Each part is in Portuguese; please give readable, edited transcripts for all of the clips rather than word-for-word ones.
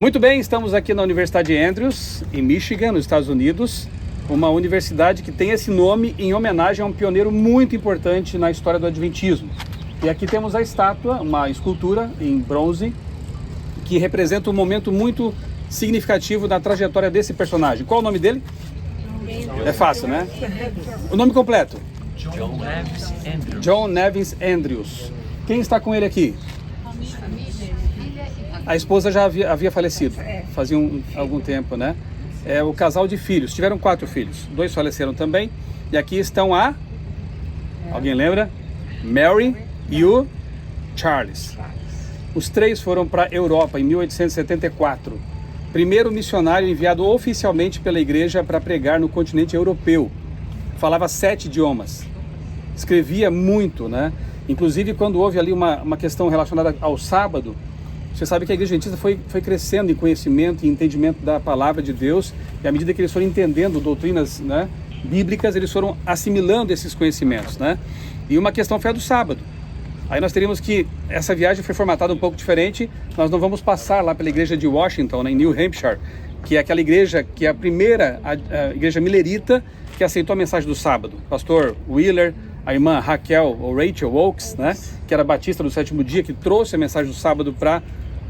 Muito bem, estamos aqui na Universidade Andrews, em Michigan, nos Estados Unidos, uma universidade que tem esse nome em homenagem a um pioneiro muito importante na história do Adventismo. E aqui temos a estátua, uma escultura em bronze, que representa um momento muito significativo da trajetória desse personagem. Qual o nome dele? É fácil, né? O nome completo? John Nevins Andrews. Quem está com ele aqui? A esposa já havia falecido, fazia algum tempo, né? É o casal de filhos, tiveram 4 filhos, 2 faleceram também. E aqui estão alguém lembra? Mary e o Charles. Os 3 foram para a Europa em 1874. Primeiro missionário enviado oficialmente pela igreja para pregar no continente europeu. Falava 7 idiomas, escrevia muito, né? Inclusive quando houve ali uma questão relacionada ao sábado, você sabe que a igreja adventista foi crescendo em conhecimento e entendimento da palavra de Deus, e à medida que eles foram entendendo doutrinas, né, bíblicas, eles foram assimilando esses conhecimentos, né? E uma questão foi a do sábado. Aí nós teríamos que, essa viagem foi formatada um pouco diferente, nós não vamos passar lá pela igreja de Washington, né, em New Hampshire, que é aquela igreja que é a primeira a igreja milerita que aceitou a mensagem do sábado. Pastor Wheeler, a irmã Raquel, ou Rachel Oakes, né, que era batista do sétimo dia, que trouxe a mensagem do sábado para,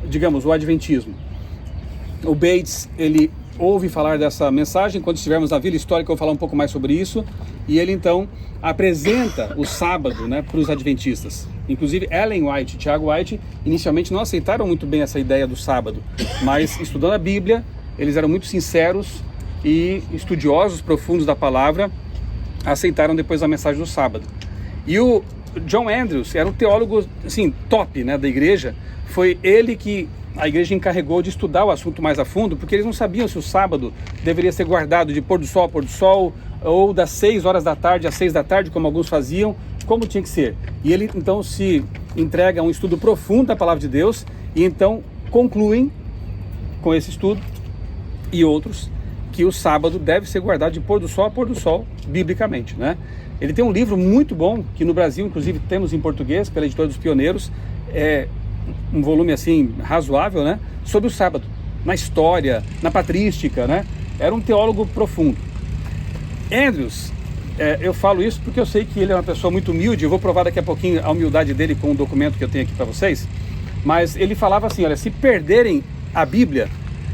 digamos, o Adventismo. O Bates, ele ouve falar dessa mensagem. Quando estivermos na Vila Histórica eu vou falar um pouco mais sobre isso, e ele então apresenta o sábado, né, para os adventistas. Inclusive Ellen White e Tiago White inicialmente não aceitaram muito bem essa ideia do sábado, mas estudando a Bíblia, eles eram muito sinceros e estudiosos profundos da palavra, aceitaram depois a mensagem do sábado. E o John Andrews era um teólogo assim, top, né, da igreja. Foi ele que a igreja encarregou de estudar o assunto mais a fundo, porque eles não sabiam se o sábado deveria ser guardado de pôr do sol a pôr do sol, ou das 6 horas da tarde às 6 da tarde, como alguns faziam, como tinha que ser. E ele então se entrega a um estudo profundo da palavra de Deus, e então concluem com esse estudo e outros que o sábado deve ser guardado de pôr do sol a pôr do sol, biblicamente, né? Ele tem um livro muito bom, que no Brasil inclusive temos em português, pela Editora dos Pioneiros, um volume assim razoável, né, sobre o sábado, na história, na patrística, né? Era um teólogo profundo. Andrews, eu falo isso porque eu sei que ele é uma pessoa muito humilde. Eu vou provar daqui a pouquinho a humildade dele com um documento que eu tenho aqui para vocês. Mas ele falava assim: olha, se perderem a Bíblia,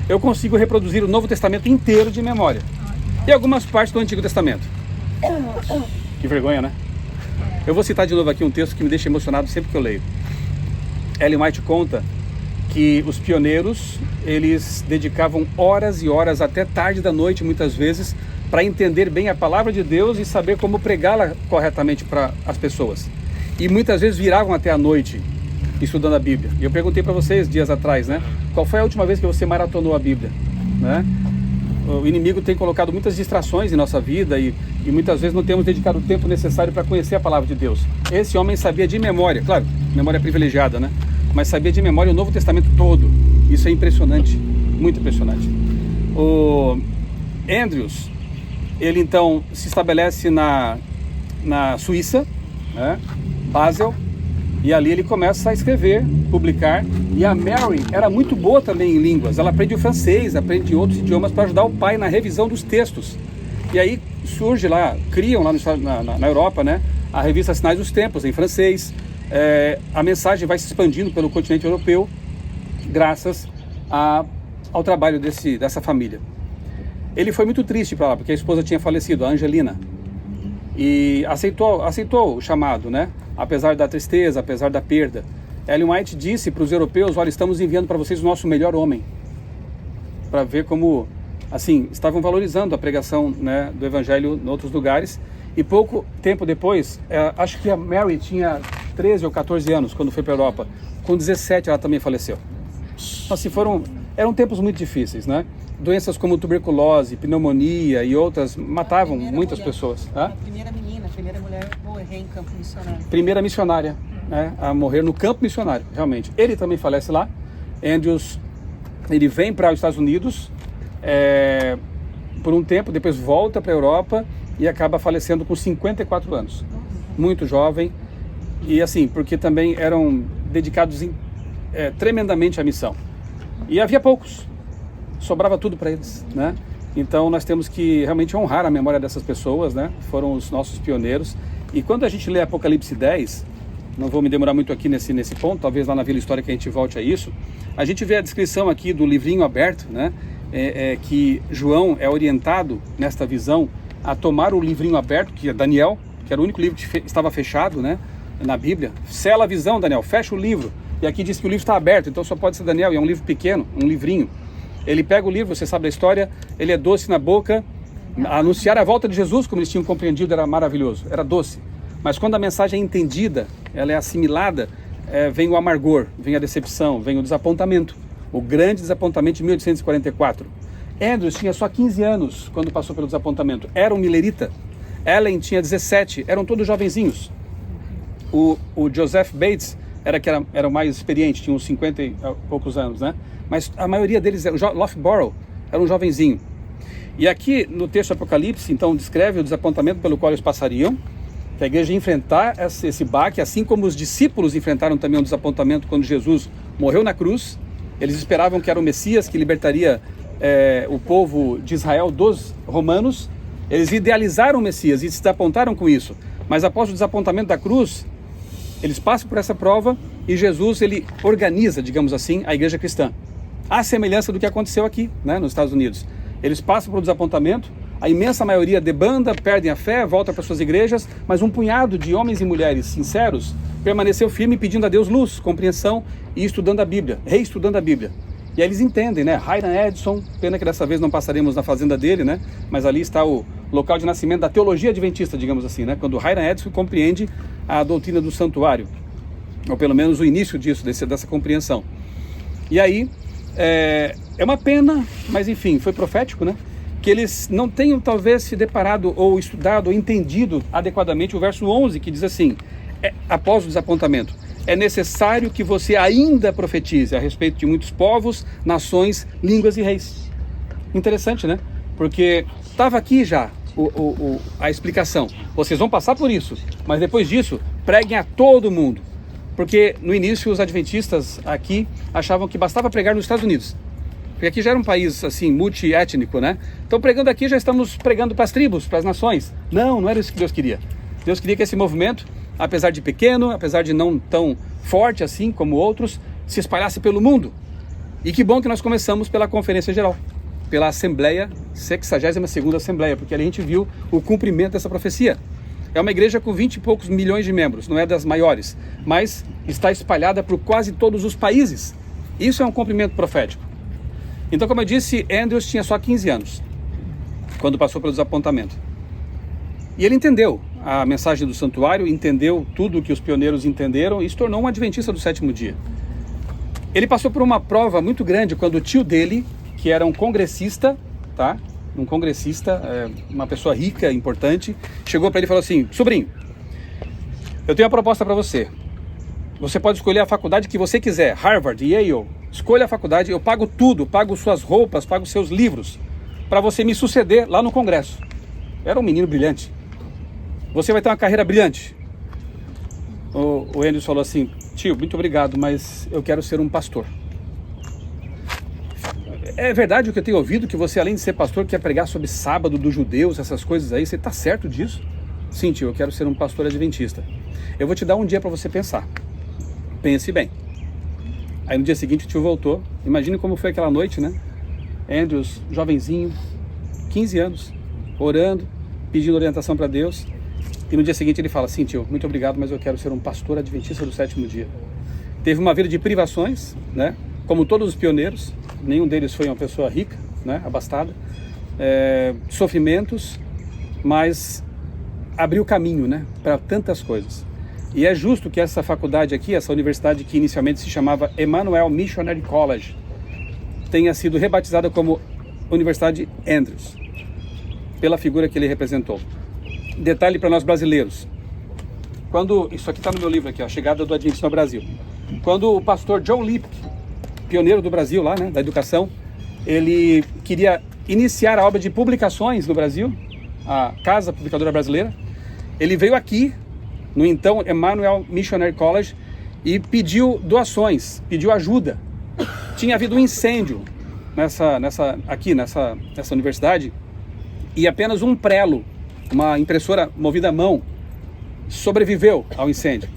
eu consigo reproduzir o Novo Testamento inteiro de memória e algumas partes do Antigo Testamento. Que vergonha, né? Eu vou citar de novo aqui um texto que me deixa emocionado sempre que eu leio. Ellen White conta que os pioneiros, eles dedicavam horas e horas, até tarde da noite muitas vezes, para entender bem a palavra de Deus e saber como pregá-la corretamente para as pessoas. E muitas vezes viravam até a noite estudando a Bíblia. E eu perguntei para vocês dias atrás, né? Qual foi a última vez que você maratonou a Bíblia, né? O inimigo tem colocado muitas distrações em nossa vida e muitas vezes não temos dedicado o tempo necessário para conhecer a palavra de Deus. Esse homem sabia de memória, claro, memória privilegiada, né? Mas sabia de memória o Novo Testamento todo. Isso é impressionante, muito impressionante. O Andrews, ele então se estabelece na Suíça, né? Basel, e ali ele começa a escrever, publicar. E a Mary era muito boa também em línguas. Ela aprende o francês, aprende outros idiomas para ajudar o pai na revisão dos textos. E aí surge lá, criam lá na Europa, né, a revista Sinais dos Tempos, em francês. A mensagem vai se expandindo pelo continente europeu, graças ao trabalho dessa família. Ele foi muito triste para lá, porque a esposa tinha falecido, a Angelina. E aceitou o chamado, né? Apesar da tristeza, apesar da perda. Ellen White disse para os europeus: olha, estamos enviando para vocês o nosso melhor homem. Para ver como, assim, estavam valorizando a pregação, né, do evangelho em outros lugares. E pouco tempo depois, acho que a Mary tinha 13 ou 14 anos quando foi para a Europa. Com 17 ela também faleceu. Assim, eram tempos muito difíceis, né? Doenças como tuberculose, pneumonia e outras matavam muitas pessoas. A primeira mulher a morrer em campo missionário. Primeira missionária, né, a morrer no campo missionário, realmente. Ele também falece lá. Andrews, ele vem para os Estados Unidos por um tempo, depois volta para a Europa e acaba falecendo com 54 anos. Muito jovem. E assim, porque também eram dedicados tremendamente à missão. E havia poucos, sobrava tudo para eles, né? Então nós temos que realmente honrar a memória dessas pessoas, né? Foram os nossos pioneiros. E quando a gente lê Apocalipse 10, não vou me demorar muito aqui nesse ponto, talvez lá na Vila Histórica a gente volte a isso, a gente vê a descrição aqui do livrinho aberto, né? Que João é orientado nesta visão a tomar o livrinho aberto, que é Daniel, que era o único livro que estava fechado, né? Na Bíblia. Sela a visão, Daniel, fecha o livro. E aqui diz que o livro está aberto, então só pode ser Daniel, e é um livro pequeno, um livrinho. Ele pega o livro, você sabe da história, ele é doce na boca. Anunciar a volta de Jesus, como eles tinham compreendido, era maravilhoso, era doce. Mas quando a mensagem é entendida, ela é assimilada, vem o amargor, vem a decepção, vem o desapontamento. O grande desapontamento de 1844. Andrews tinha só 15 anos quando passou pelo desapontamento. Era um milerita. Ellen tinha 17, eram todos jovenzinhos. O Joseph Bates era o mais experiente, tinha uns 50 e poucos anos, né? Mas a maioria deles, o Loughborough, era um jovenzinho. E aqui no texto Apocalipse, então, descreve o desapontamento pelo qual eles passariam, que a igreja ia enfrentar esse baque, assim como os discípulos enfrentaram também um desapontamento quando Jesus morreu na cruz. Eles esperavam que era o Messias que libertaria o povo de Israel dos romanos. Eles idealizaram o Messias e se desapontaram com isso. Mas após o desapontamento da cruz, eles passam por essa prova e Jesus, ele organiza, digamos assim, a igreja cristã. À semelhança do que aconteceu aqui, né, nos Estados Unidos. Eles passam por um desapontamento, a imensa maioria debanda, perdem a fé, volta para suas igrejas, mas um punhado de homens e mulheres sinceros permaneceu firme pedindo a Deus luz, compreensão e estudando a Bíblia, reestudando a Bíblia. E aí eles entendem, né? Hiram Edson, pena que dessa vez não passaremos na fazenda dele, né? Mas ali está o local de nascimento da teologia adventista, digamos assim, né? Quando Hiram Edson compreende a doutrina do santuário, ou pelo menos o início disso, dessa compreensão. E aí, é uma pena, mas enfim, foi profético, né? Que eles não tenham talvez se deparado ou estudado ou entendido adequadamente o verso 11, que diz assim, após o desapontamento, é necessário que você ainda profetize a respeito de muitos povos, nações, línguas e reis. Interessante, né? Porque estava aqui já a explicação. Vocês vão passar por isso, mas depois disso, preguem a todo mundo. Porque no início os adventistas aqui achavam que bastava pregar nos Estados Unidos. Porque aqui já era um país assim, multiétnico, né? Então pregando aqui já estamos pregando para as tribos, para as nações. Não era isso que Deus queria. Deus queria que esse movimento, apesar de pequeno, apesar de não tão forte assim como outros, se espalhasse pelo mundo. E que bom que nós começamos pela Conferência Geral, pela Assembleia, 62ª Assembleia, porque ali a gente viu o cumprimento dessa profecia. É uma igreja com 20 e poucos milhões de membros, não é das maiores, mas está espalhada por quase todos os países. Isso é um cumprimento profético. Então, como eu disse, Andrews tinha só 15 anos, quando passou pelo desapontamento. E ele entendeu a mensagem do santuário, entendeu tudo o que os pioneiros entenderam e se tornou um adventista do sétimo dia. Ele passou por uma prova muito grande quando o tio dele, que era um congressista, tá? Um congressista, uma pessoa rica, importante, chegou para ele e falou assim, sobrinho, eu tenho uma proposta para você. Você pode escolher a faculdade que você quiser, Harvard, Yale, escolha a faculdade, eu pago tudo, pago suas roupas, pago seus livros, para você me suceder lá no Congresso. Era um menino brilhante. Você vai ter uma carreira brilhante. O Andrews falou assim, tio, muito obrigado, mas eu quero ser um pastor. É verdade o que eu tenho ouvido, que você, além de ser pastor, quer pregar sobre sábado dos judeus, essas coisas aí, você está certo disso? Sim, tio, eu quero ser um pastor adventista. Eu vou te dar um dia para você pensar. Pense bem. Aí no dia seguinte o tio voltou. Imagine como foi aquela noite, né? Andrews, jovenzinho, 15 anos, orando, pedindo orientação para Deus. E no dia seguinte ele fala, sim, tio, muito obrigado, mas eu quero ser um pastor adventista do sétimo dia. Teve uma vida de privações, né? Como todos os pioneiros, nenhum deles foi uma pessoa rica, né? Abastada, sofrimentos, mas abriu caminho, né? Para tantas coisas. E é justo que essa faculdade aqui, essa universidade que inicialmente se chamava Emmanuel Missionary College, tenha sido rebatizada como Universidade Andrews, pela figura que ele representou. Detalhe para nós brasileiros. Isso aqui está no meu livro aqui, a chegada do Adventismo ao Brasil. Quando o pastor John Lipke, pioneiro do Brasil lá, né, da educação, ele queria iniciar a obra de publicações no Brasil, a Casa Publicadora Brasileira, ele veio aqui, no então Emmanuel Missionary College, e pediu doações, pediu ajuda. tinha havido um incêndio nessa universidade e apenas um prelo, uma impressora movida à mão, sobreviveu ao incêndio.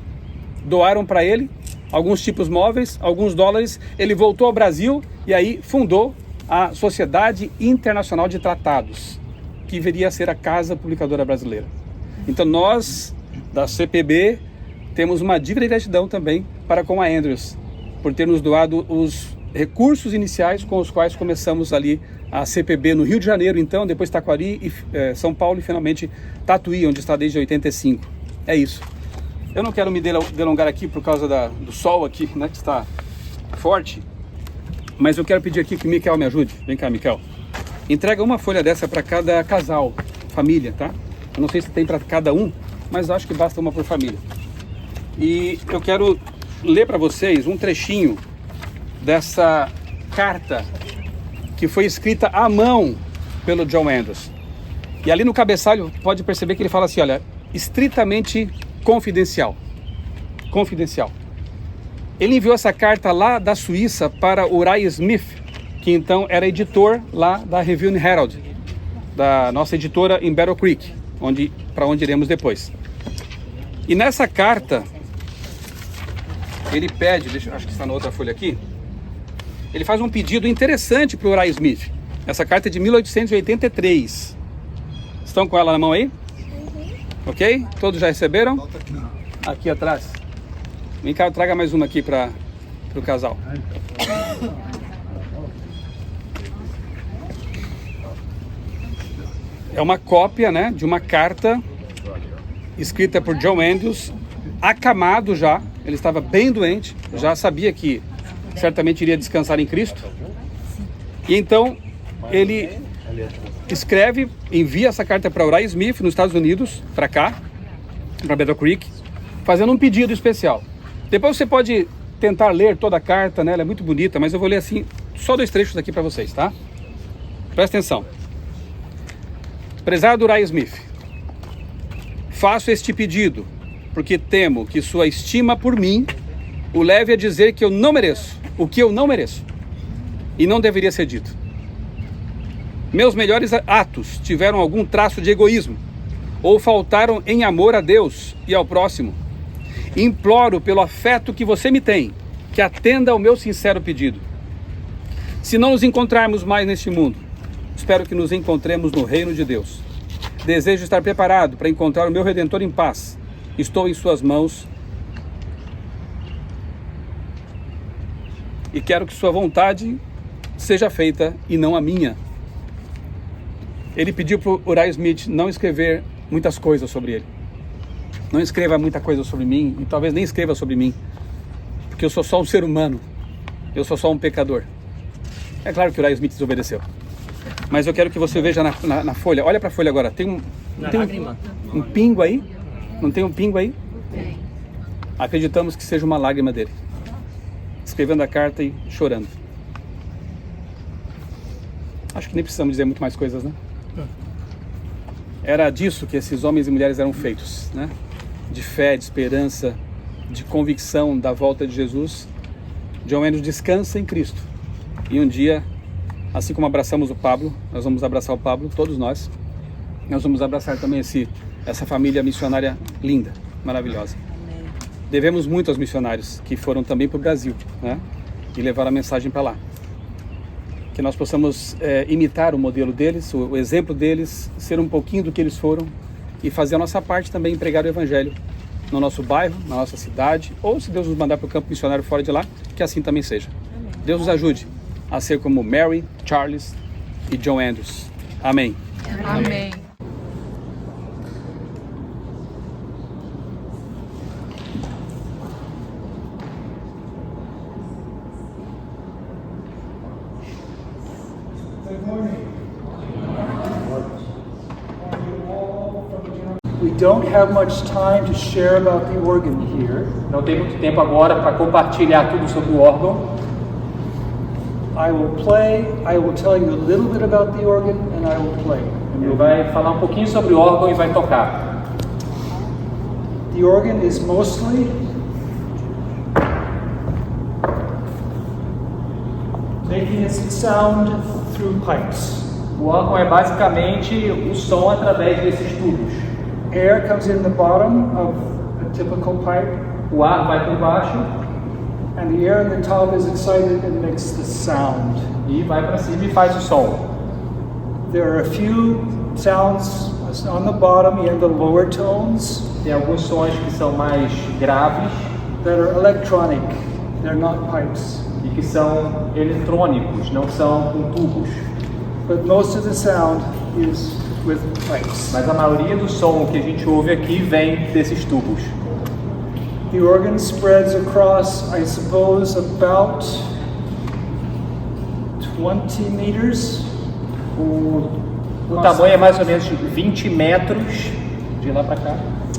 Doaram para ele alguns tipos móveis, alguns dólares, ele voltou ao Brasil e aí fundou a Sociedade Internacional de Tratados, que viria a ser a Casa Publicadora Brasileira. Então nós, da CPB, temos uma dívida de gratidão também para com a Andrews, por ter nos doado os recursos iniciais com os quais começamos ali a CPB no Rio de Janeiro, então, depois Taquari, e São Paulo e finalmente Tatuí, onde está desde 85. É isso. Eu não quero me delongar aqui por causa do sol aqui, né, que está forte, mas eu quero pedir aqui que o Miquel me ajude. Vem cá, Miquel. Entrega uma folha dessa para cada casal, família, tá? Eu não sei se tem para cada um, mas acho que basta uma por família. E eu quero ler para vocês um trechinho dessa carta que foi escrita à mão pelo John Andrews. E ali no cabeçalho pode perceber que ele fala assim, olha, estritamente confidencial. Confidencial. Ele enviou essa carta lá da Suíça para Uriah Smith, que então era editor lá da Review and Herald, da nossa editora em Battle Creek, para onde iremos depois. E nessa carta, ele pede, acho que está na outra folha aqui, ele faz um pedido interessante para o Uriah Smith. Essa carta é de 1883. Estão com ela na mão aí? Ok? Todos já receberam? Aqui atrás. Vem cá, traga mais uma aqui para o casal. É uma cópia, né, de uma carta escrita por John Andrews, acamado já. Ele estava bem doente, já sabia que certamente iria descansar em Cristo. E então ele escreve, envia essa carta para Uriah Smith nos Estados Unidos, para cá, para Battle Creek, fazendo um pedido especial. Depois você pode tentar ler toda a carta, né? Ela é muito bonita, mas eu vou ler assim, só 2 trechos aqui para vocês, tá? Presta atenção. Prezado Uriah Smith, faço este pedido porque temo que sua estima por mim o leve a dizer que eu não mereço, o que eu não mereço, e não deveria ser dito. Meus melhores atos tiveram algum traço de egoísmo, ou faltaram em amor a Deus e ao próximo. Imploro pelo afeto que você me tem, que atenda ao meu sincero pedido. Se não nos encontrarmos mais neste mundo, espero que nos encontremos no reino de Deus. Desejo estar preparado para encontrar o meu Redentor em paz. Estou em suas mãos e quero que sua vontade seja feita e não a minha. Ele pediu para o Uriah Smith não escrever muitas coisas sobre ele. Não escreva muita coisa sobre mim e talvez nem escreva sobre mim, porque eu sou só um ser humano, eu sou só um pecador. É claro que o Uriah Smith desobedeceu, mas eu quero que você veja na folha. Olha para a folha agora, tem um pingo aí? Não tem um pingo aí? Tem. Acreditamos que seja uma lágrima dele, escrevendo a carta e chorando. Acho que nem precisamos dizer muito mais coisas, né? Era disso que esses homens e mulheres eram feitos, né? De fé, de esperança, de convicção da volta de Jesus. John Andrews descansa em Cristo. E um dia, assim como abraçamos o Pablo, nós vamos abraçar o Pablo, todos nós. Nós vamos abraçar também essa família missionária linda, maravilhosa. Devemos muito aos missionários que foram também para o Brasil, né? E levaram a mensagem para lá. Que nós possamos imitar o modelo deles, o exemplo deles, ser um pouquinho do que eles foram e fazer a nossa parte também, pregar o Evangelho no nosso bairro, na nossa cidade, ou se Deus nos mandar para o campo missionário fora de lá, que assim também seja. Amém. Deus nos ajude a ser como Mary, Charles e John Andrews. Amém. Amém. We don't have much time to share about the organ here. Não tem muito tempo agora para compartilhar tudo sobre o órgão. I will tell you a little bit about the organ and I will play. Ele vai falar um pouquinho sobre o órgão e vai tocar. The organ is mostly making its sound through pipes. O órgão é basicamente o som através desses tubos. Air comes in the bottom of a typical pipe, O ar vai por baixo and the air in the top is excited and makes the sound. e vai para cima e faz o som. There are a few sounds on the bottom and the lower tones Tem alguns sons que são mais graves that are electronic. They're not pipes. e que são eletrônicos, não são com tubos. But most of the sound is with pipes. Mas a maioria do som que a gente ouve aqui vem desses tubos. The organ spreads across, I suppose, about 20 meters. O tamanho é mais ou menos de 20 metros de lá para cá.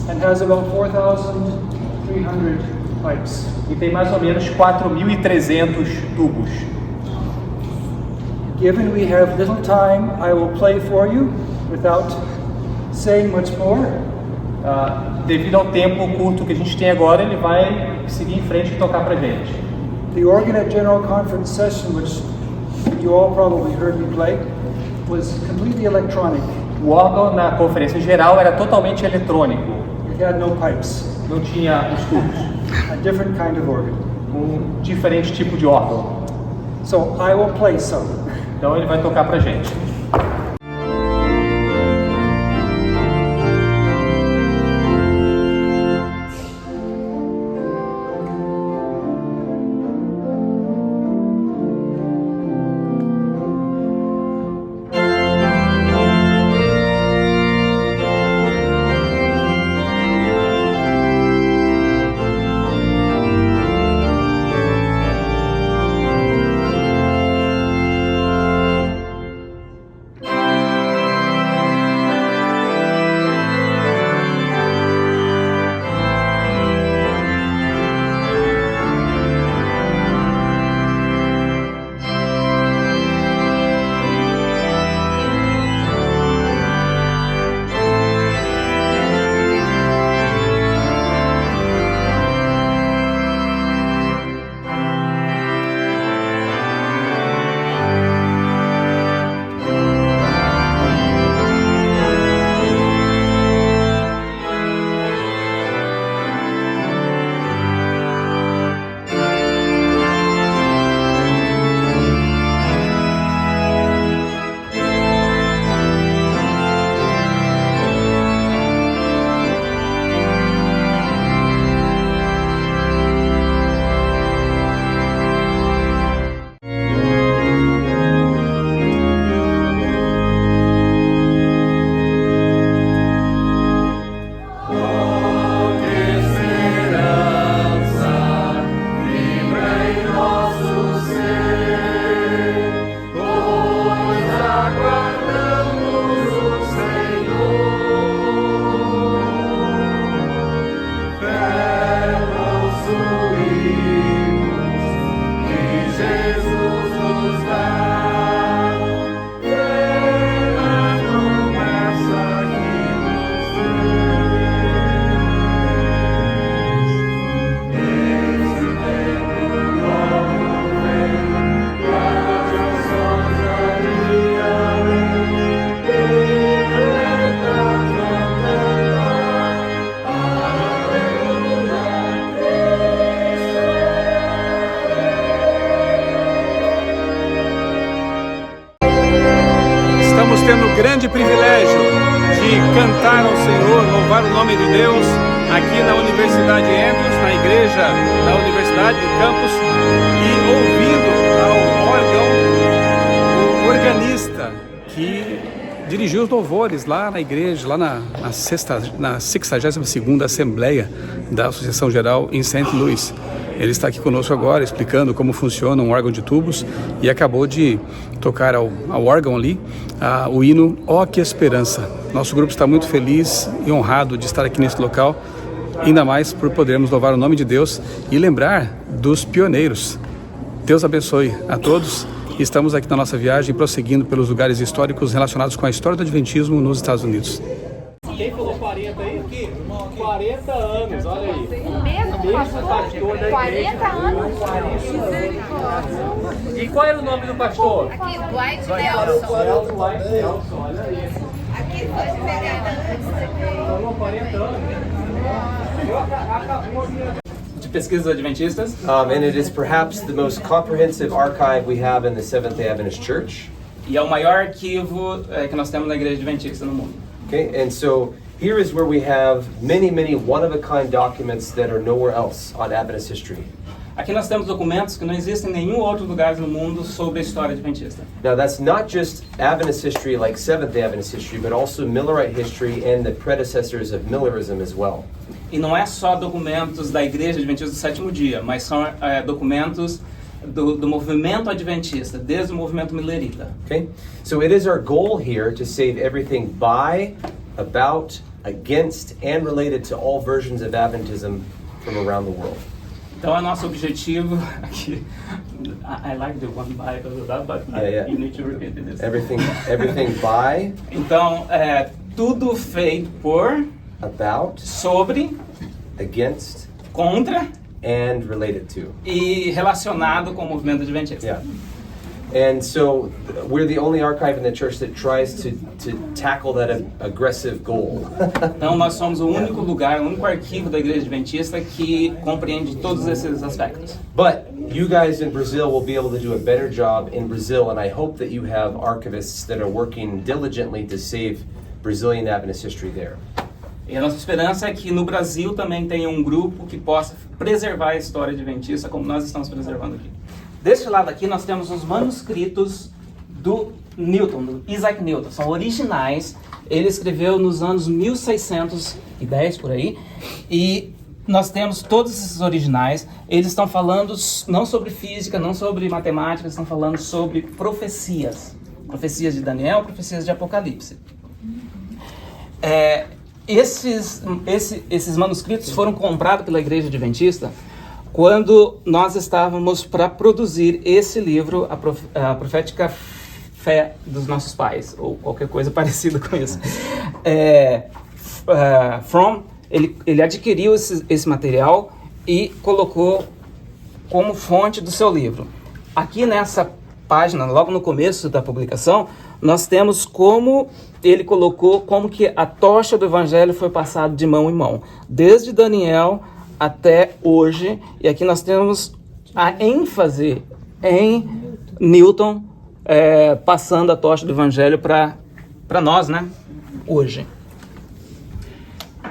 And has about 4,300 pipes. E tem mais ou menos 4.300 tubos. Given we have little time, I will play for you without saying much more. Devido ao tempo curto que a gente tem agora, ele vai seguir em frente e tocar pra gente. The organ at General Conference Session, which you all probably heard me play, was completely electronic. O órgão na conferência geral era totalmente eletrônico, It had no pipes. não tinha os tubos, A different kind of organ. um diferente tipo de órgão. So I will play some. Então ele vai tocar pra gente. Estamos tendo o grande privilégio de cantar ao Senhor, louvar o nome de Deus aqui na Universidade Andrews, na igreja da Universidade do campus, e ouvindo ao órgão, o organista que dirigiu os louvores lá na igreja, lá na 62ª Assembleia da Associação Geral em St. Louis. Ele está aqui conosco agora, explicando como funciona um órgão de tubos, e acabou de tocar ao órgão ali o hino Ó Que Esperança. Nosso grupo está muito feliz e honrado de estar aqui nesse local, ainda mais por podermos louvar o nome de Deus e lembrar dos pioneiros. Deus abençoe a todos. Estamos aqui na nossa viagem, prosseguindo pelos lugares históricos relacionados com a história do Adventismo nos Estados Unidos. Quem falou 40 aí? 40 anos, olha aí. O mesmo pastor, 40 anos. E qual era o nome do pastor? Aqui, Dwight Nelson. Dwight Nelson, olha aí. Aqui foi pegada antes dele. Falou 40 anos. De pesquisas adventistas. And it is perhaps the most comprehensive archive we have in the Seventh-day Adventist Church. E é o maior arquivo que nós temos na Igreja Adventista no mundo. Okay, and so here is where we have many, many one-of-a-kind documents that are nowhere else on Adventist history. Aqui nós temos documentos que não existem em nenhum outro lugar no mundo sobre a história adventista. Now that's not just Adventist history like Seventh-day Adventist history, but also Millerite history and the predecessors of Millerism as well. E não é só documentos da Igreja Adventista do Sétimo Dia, mas são documentos do movimento adventista, desde o movimento millerita. Okay, so it is our goal here to save everything by, about, against, and related to all versions of Adventism from around the world. Então é nosso objetivo aqui. I like the one by, but you need to repeat this. Everything by, Então tudo feito por, about, sobre, against, contra and related to. e relacionado com o movimento adventista. Yeah. And so we're the only archive in the church that tries to tackle that aggressive goal. Então nós somos o único lugar, o único arquivo da Igreja Adventista que compreende todos esses aspectos. But you guys in Brazil will be able to do a better job in Brazil, and I hope that you have archivists that are working diligently to save Brazilian Adventist history there. E a nossa esperança é que no Brasil também tenha um grupo que possa preservar a história adventista como nós estamos preservando aqui. Deste lado aqui nós temos os manuscritos do Newton, do Isaac Newton. São originais. Ele escreveu nos anos 1610 por aí. E nós temos todos esses originais. Eles estão falando não sobre física, não sobre matemática, estão falando sobre profecias. Profecias de Daniel, profecias de Apocalipse. Esses manuscritos foram comprados pela Igreja Adventista quando nós estávamos para produzir esse livro, a Profética Fé dos Nossos Pais, ou qualquer coisa parecida com isso. Ele adquiriu esse material e colocou como fonte do seu livro. Aqui nessa página, logo no começo da publicação, nós temos como ele colocou como que a tocha do Evangelho foi passada de mão em mão, desde Daniel até hoje, e aqui nós temos a ênfase em Newton passando a tocha do Evangelho para nós, né? Hoje.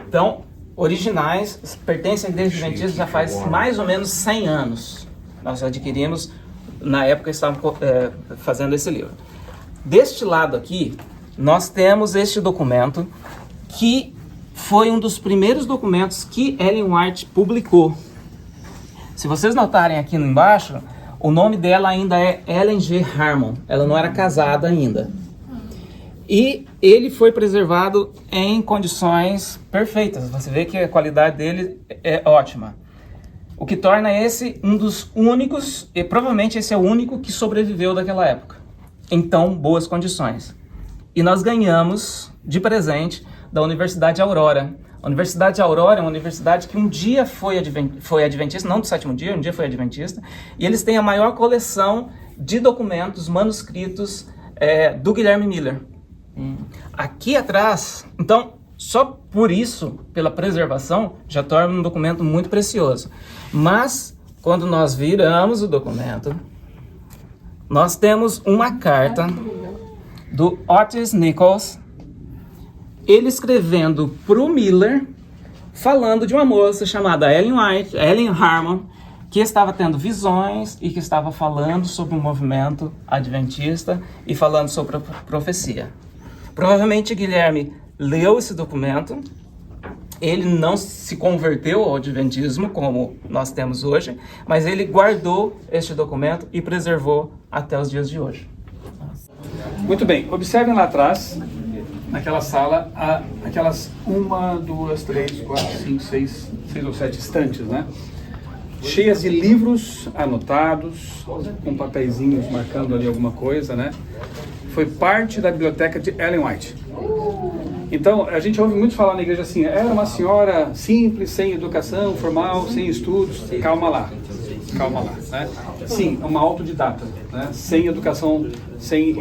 Então, originais, pertencem à Igreja Adventista já faz mais ou menos 100 anos. Nós adquirimos, na época que estávamos fazendo esse livro. Deste lado aqui, nós temos este documento que foi um dos primeiros documentos que Ellen White publicou. Se vocês notarem aqui embaixo, o nome dela ainda é Ellen G. Harmon. Ela não era casada ainda. E ele foi preservado em condições perfeitas. Você vê que a qualidade dele é ótima. O que torna esse um dos únicos, e provavelmente esse é o único que sobreviveu daquela época, em tão boas condições. E nós ganhamos de presente da Universidade Aurora. A Universidade Aurora é uma universidade que um dia foi adventista, não do sétimo dia, um dia foi adventista, e eles têm a maior coleção de documentos, manuscritos do Guilherme Miller. Aqui atrás, então, só por isso, pela preservação, já torna um documento muito precioso. Mas, quando nós viramos o documento, nós temos uma carta do Otis Nichols, ele escrevendo para o Miller, falando de uma moça chamada Ellen Harmon, que estava tendo visões e que estava falando sobre o movimento adventista e falando sobre a profecia. Provavelmente Guilherme leu esse documento, ele não se converteu ao adventismo como nós temos hoje, mas ele guardou este documento e preservou até os dias de hoje. Muito bem, observem lá atrás, naquela sala, aquelas 1, 2, 3, 4, 5, 6 ou 7 estantes, né? Cheias de livros anotados, com papeizinhos marcando ali alguma coisa, né? Foi parte da biblioteca de Ellen White. Então, a gente ouve muito falar na igreja assim, era uma senhora simples, sem educação formal, sem estudos, calma lá. calma lá, né? Sim, uma autodidata, né? Sem educação, sem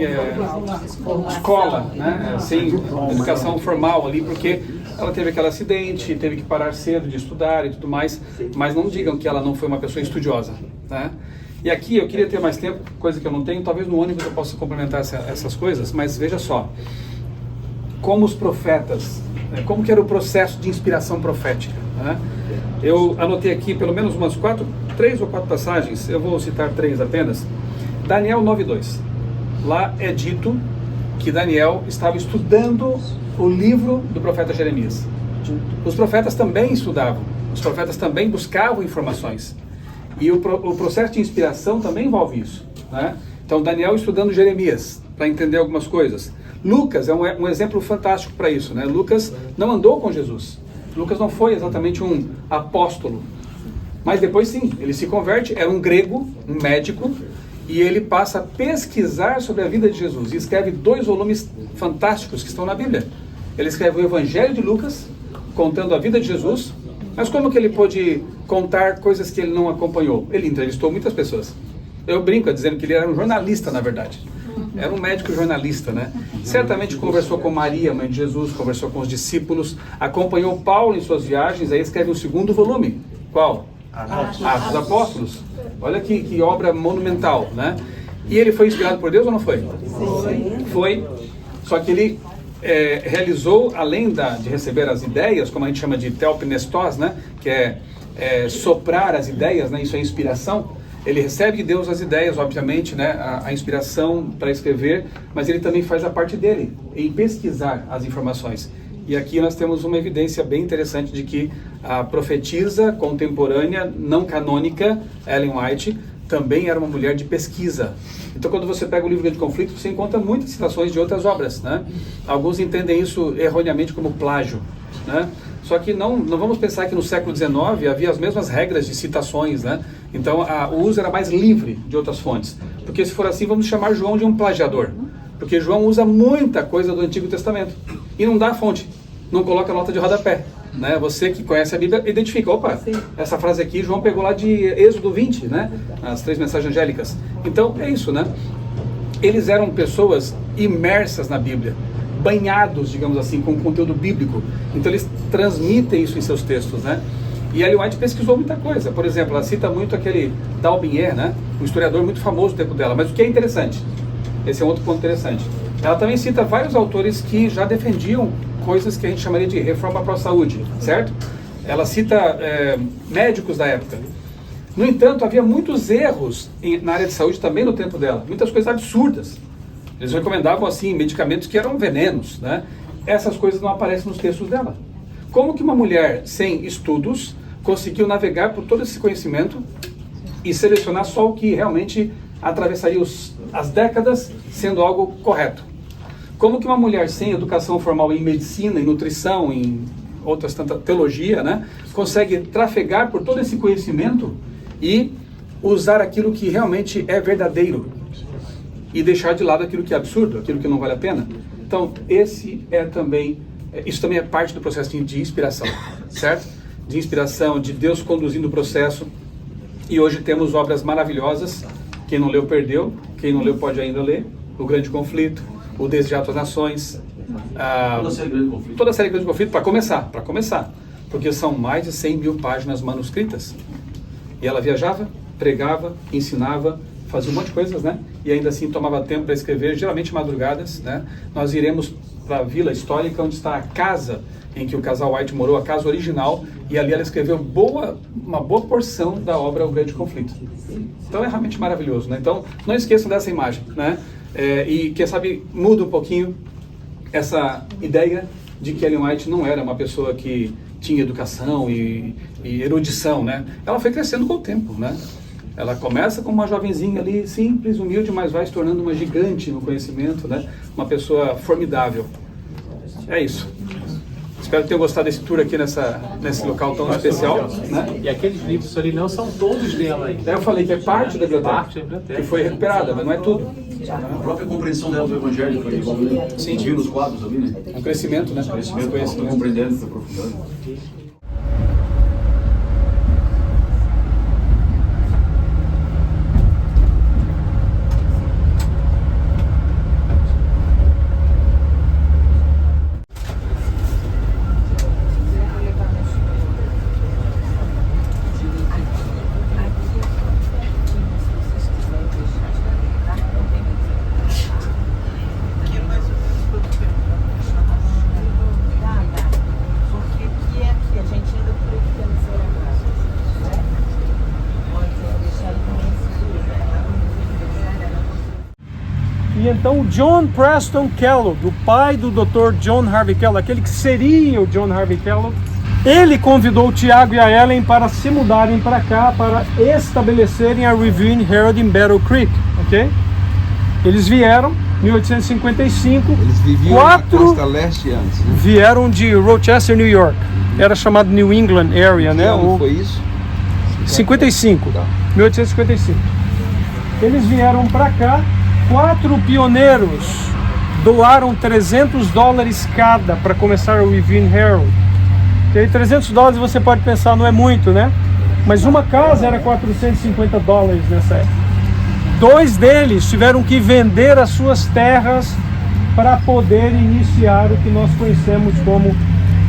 escola, né? Sem educação formal ali, porque ela teve aquele acidente, teve que parar cedo de estudar e tudo mais, mas não digam que ela não foi uma pessoa estudiosa, né? E aqui eu queria ter mais tempo, coisa que eu não tenho, talvez no ônibus eu possa complementar essas coisas, mas veja só, como os profetas, como que era o processo de inspiração profética, né? Eu anotei aqui pelo menos umas 3 ou 4 passagens, eu vou citar 3 apenas. Daniel 9:2. Lá é dito que Daniel estava estudando o livro do profeta Jeremias. Os profetas também estudavam, os profetas também buscavam informações. E o processo de inspiração também envolve isso, né? Então Daniel estudando Jeremias para entender algumas coisas. Lucas é um exemplo fantástico para isso, né? Lucas não andou com Jesus. Lucas não foi exatamente um apóstolo, mas depois sim, ele se converte, era um grego, um médico, e ele passa a pesquisar sobre a vida de Jesus e escreve 2 volumes fantásticos que estão na Bíblia. Ele escreve o Evangelho de Lucas, contando a vida de Jesus, mas como que ele pôde contar coisas que ele não acompanhou? Ele entrevistou muitas pessoas. Eu brinco dizendo que ele era um jornalista, na verdade. Era um médico jornalista, né? Certamente conversou com Maria, mãe de Jesus, conversou com os discípulos, acompanhou Paulo em suas viagens, aí escreve um 2º volume. Qual? Atos dos Apóstolos. Olha que obra monumental, né? E ele foi inspirado por Deus ou não foi? Sim. Foi. Só que ele realizou, além de receber as ideias, como a gente chama de telpnestós, né? Que é soprar as ideias, né? Isso é inspiração. Ele recebe de Deus as ideias, obviamente, né? A inspiração para escrever, mas ele também faz a parte dele, em pesquisar as informações. E aqui nós temos uma evidência bem interessante de que a profetisa contemporânea, não canônica, Ellen White, também era uma mulher de pesquisa. Então, quando você pega o livro Grande Conflito, você encontra muitas citações de outras obras, né? Alguns entendem isso erroneamente como plágio, né? Só que não vamos pensar que no século XIX havia as mesmas regras de citações, né? Então, o uso era mais livre de outras fontes. Porque se for assim, vamos chamar João de um plagiador. Porque João usa muita coisa do Antigo Testamento e não dá a fonte, não coloca nota de rodapé, né? Você que conhece a Bíblia identifica, opa, essa frase aqui João pegou lá de Êxodo 20, né? As 3 mensagens angélicas. Então é isso, né? Eles eram pessoas imersas na Bíblia, banhados, digamos assim, com o conteúdo bíblico. Então eles transmitem isso em seus textos, né? E Ellen White pesquisou muita coisa. Por exemplo, ela cita muito aquele D'Albinier, né? Um historiador muito famoso do tempo dela. Mas o que é interessante? Esse é um outro ponto interessante. Ela também cita vários autores que já defendiam coisas que a gente chamaria de reforma pró-saúde, certo? Ela cita médicos da época. No entanto, havia muitos erros na área de saúde também no tempo dela. Muitas coisas absurdas. Eles recomendavam, assim, medicamentos que eram venenos, né? Essas coisas não aparecem nos textos dela. Como que uma mulher sem estudos conseguiu navegar por todo esse conhecimento e selecionar só o que realmente atravessaria as décadas sendo algo correto? Como que uma mulher sem educação formal em medicina, em nutrição, em outras tantas, teologia, né, consegue trafegar por todo esse conhecimento e usar aquilo que realmente é verdadeiro e deixar de lado aquilo que é absurdo, aquilo que não vale a pena? Então, isso também é parte do processo de inspiração, certo? De inspiração, de Deus conduzindo o processo. E hoje temos obras maravilhosas. Quem não leu, perdeu. Quem não leu, pode ainda ler. O Grande Conflito, o Desejato às Nações. Toda a série Grande Conflito, para começar. Porque são mais de 100 mil páginas manuscritas. E ela viajava, pregava, ensinava, fazia um monte de coisas, né? E ainda assim tomava tempo para escrever, geralmente madrugadas, né? Nós iremos para a Vila Histórica, onde está a casa em que o casal White morou, a casa original, e ali ela escreveu uma boa porção da obra O Grande Conflito. Então é realmente maravilhoso, né? Então não esqueçam dessa imagem, né? E quem sabe muda um pouquinho essa ideia de que Ellen White não era uma pessoa que tinha educação e erudição, né? Ela foi crescendo com o tempo, né? Ela começa como uma jovenzinha ali, simples, humilde, mas vai se tornando uma gigante no conhecimento, né? Uma pessoa formidável. É isso. Espero que tenham gostado desse tour aqui nesse local tão especial, né? E aqueles livros ali não são todos dela ainda. Eu falei que é parte da biblioteca, que foi recuperada, mas não é tudo. A própria compreensão dela do Evangelho foi igual, né? Sim, viu nos quadros ali, né? Um crescimento, né? Conhecimento, compreendendo, foi aprofundando. E então o John Preston Kellogg, o pai do Dr. John Harvey Kellogg, aquele que seria o John Harvey Kellogg, ele convidou o Tiago e a Ellen para se mudarem para cá, para estabelecerem a Review Herald em Battle Creek, ok? Eles vieram em 1855. Eles viviam na costa leste antes, né? Vieram de Rochester, New York. Era chamado New England Area, né? Ano foi isso? 55, Tá. 1855. Eles vieram para cá, 4 pioneiros doaram $300 cada para começar o Review Herald. E aí, $300 você pode pensar, não é muito, né? Mas uma casa era $450 nessa época. 2 deles tiveram que vender as suas terras para poder iniciar o que nós conhecemos como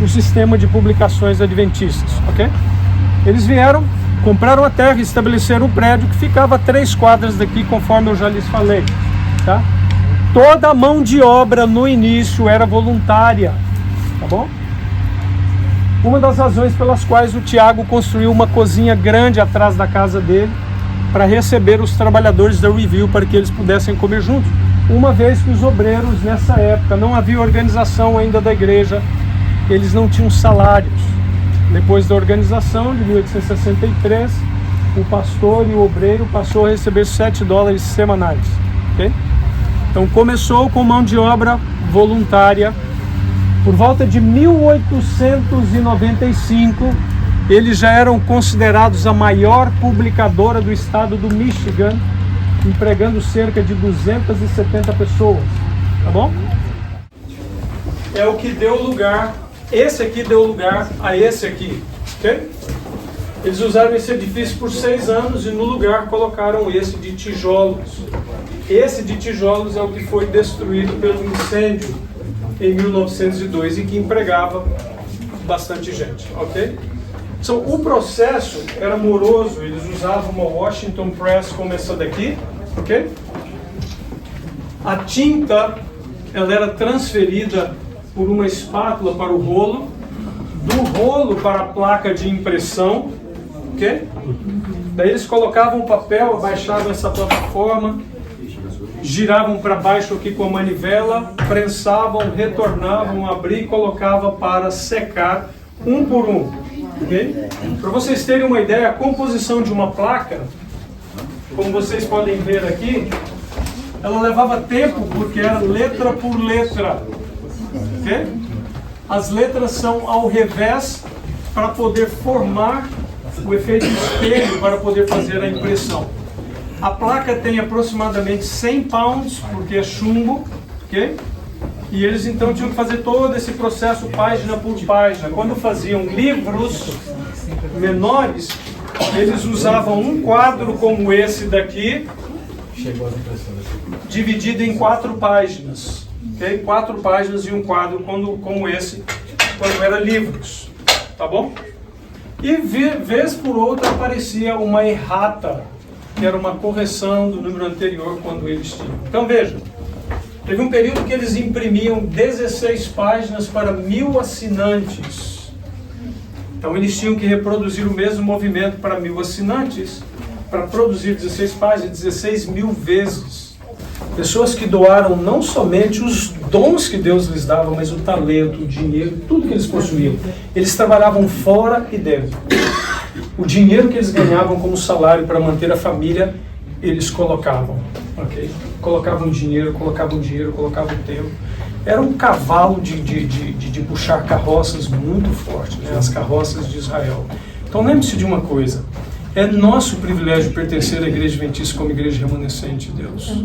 o sistema de publicações adventistas, ok? Eles vieram, compraram a terra e estabeleceram o prédio que ficava a 3 quadras daqui, conforme eu já lhes falei, tá? Toda a mão de obra no início era voluntária, tá bom? Uma das razões pelas quais o Tiago construiu uma cozinha grande atrás da casa dele para receber os trabalhadores da Review para que eles pudessem comer juntos, uma vez que os obreiros nessa época não havia organização ainda da igreja, eles não tinham salários. Depois da organização de 1863, o pastor e o obreiro passou a receber $7 semanais, ok? Então começou com mão de obra voluntária. Por volta de 1895, eles já eram considerados a maior publicadora do estado do Michigan, empregando cerca de 270 pessoas, tá bom? É o que deu lugar, esse aqui deu lugar a esse aqui, ok? Eles usaram esse edifício por 6 anos e no lugar colocaram esse de tijolos. Esse de tijolos é o que foi destruído pelo incêndio em 1902 e que empregava bastante gente, ok? Então, o processo era moroso, eles usavam uma Washington Press como essa daqui, ok? A tinta, ela era transferida por uma espátula para o rolo, do rolo para a placa de impressão, ok? Daí eles colocavam o papel, abaixavam essa plataforma, giravam para baixo aqui com a manivela, prensavam, retornavam, abriam e colocavam para secar um por um. Okay? Para vocês terem uma ideia, a composição de uma placa, como vocês podem ver aqui, ela levava tempo porque era letra por letra. Okay? As letras são ao revés para poder formar o efeito espelho para poder fazer a impressão. A placa tem aproximadamente 100 pounds, porque é chumbo, ok? E eles então tinham que fazer todo esse processo página por página. Quando faziam livros menores, eles usavam um quadro como esse daqui, dividido em 4 páginas. Okay? 4 páginas e um quadro como esse, quando era livros. Tá bom? E vez por outra aparecia uma errata, que era uma correção do número anterior quando eles tinham. Então veja, teve um período que eles imprimiam 16 páginas para 1000 assinantes. Então eles tinham que reproduzir o mesmo movimento para 1000 assinantes, para produzir 16 páginas, 16.000 vezes. Pessoas que doaram não somente os dons que Deus lhes dava, mas o talento, o dinheiro, tudo que eles possuíam. Eles trabalhavam fora e dentro. O dinheiro que eles ganhavam como salário para manter a família, eles colocavam, ok? Colocavam dinheiro, colocavam tempo. Era um cavalo de puxar carroças muito forte, né? As carroças de Israel. Então lembre-se de uma coisa, é nosso privilégio pertencer à Igreja Adventista como igreja remanescente de Deus.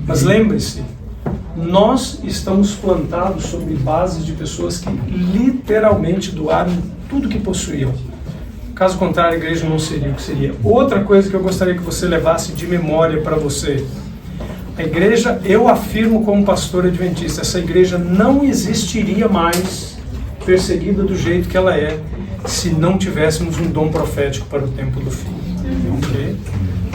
Mas lembre-se, nós estamos plantados sobre bases de pessoas que literalmente doaram tudo que possuíam. Caso contrário, a igreja não seria o que seria. Outra coisa que eu gostaria que você levasse de memória para você. A igreja, eu afirmo como pastor adventista, essa igreja não existiria mais perseguida do jeito que ela é, se não tivéssemos um dom profético para o tempo do fim. Okay?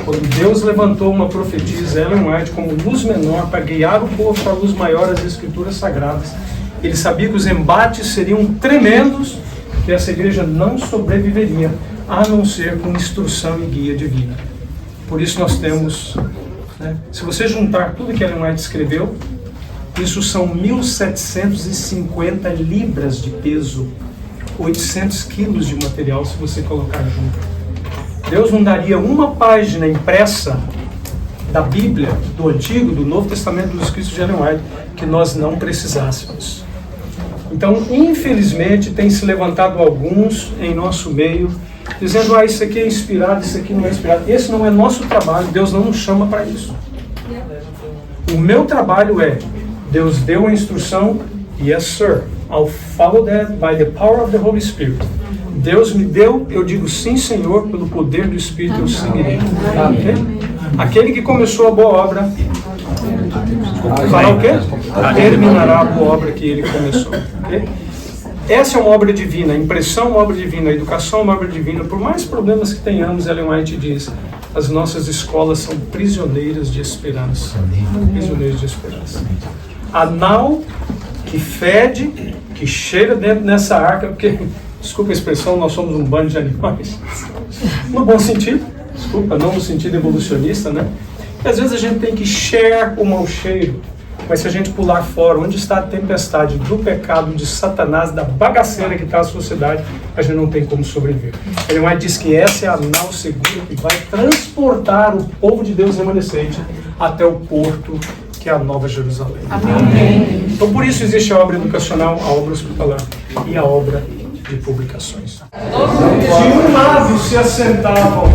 Quando Deus levantou uma profetisa, Ellen White, como luz menor para guiar o povo para a luz maior, as escrituras sagradas, ele sabia que os embates seriam tremendos, que essa igreja não sobreviveria, a não ser com instrução e guia divina. Por isso nós temos né? Se você juntar tudo que Ellen White escreveu, isso são 1.750 libras de peso, 800 quilos de material se você colocar junto. Deus não daria uma página impressa da Bíblia, do Antigo, do Novo Testamento, dos escritos de Ellen White, que nós não precisássemos. Então, infelizmente, tem se levantado alguns em nosso meio, dizendo, isso aqui é inspirado, isso aqui não é inspirado. Esse não é nosso trabalho, Deus não nos chama para isso. O meu trabalho é, Deus deu a instrução, yes sir, I'll follow that by the power of the Holy Spirit. Deus me deu, eu digo sim Senhor, pelo poder do Espírito eu seguirei. Okay? Aquele que começou a boa obra, fará o quê? Terminará a boa obra que ele começou. Okay? Essa é uma obra divina, a impressão é uma obra divina, a educação é uma obra divina. Por mais problemas que tenhamos, Ellen White diz, as nossas escolas são prisioneiras de esperança. Prisioneiras de esperança. A nau que fede, que cheira dentro dessa arca, porque, desculpa a expressão, nós somos um bando de animais. No bom sentido, desculpa, não no sentido evolucionista, né? E às vezes a gente tem que share o mau cheiro. Mas se a gente pular fora, onde está a tempestade do pecado, de Satanás, da bagaceira que está a sociedade, a gente não tem como sobreviver. Ele mais diz que essa é a nau segura que vai transportar o povo de Deus remanescente até o porto, que é a Nova Jerusalém. Amém. Então por isso existe a obra educacional, a obra hospitalar e a obra de publicações. De um lado se assentavam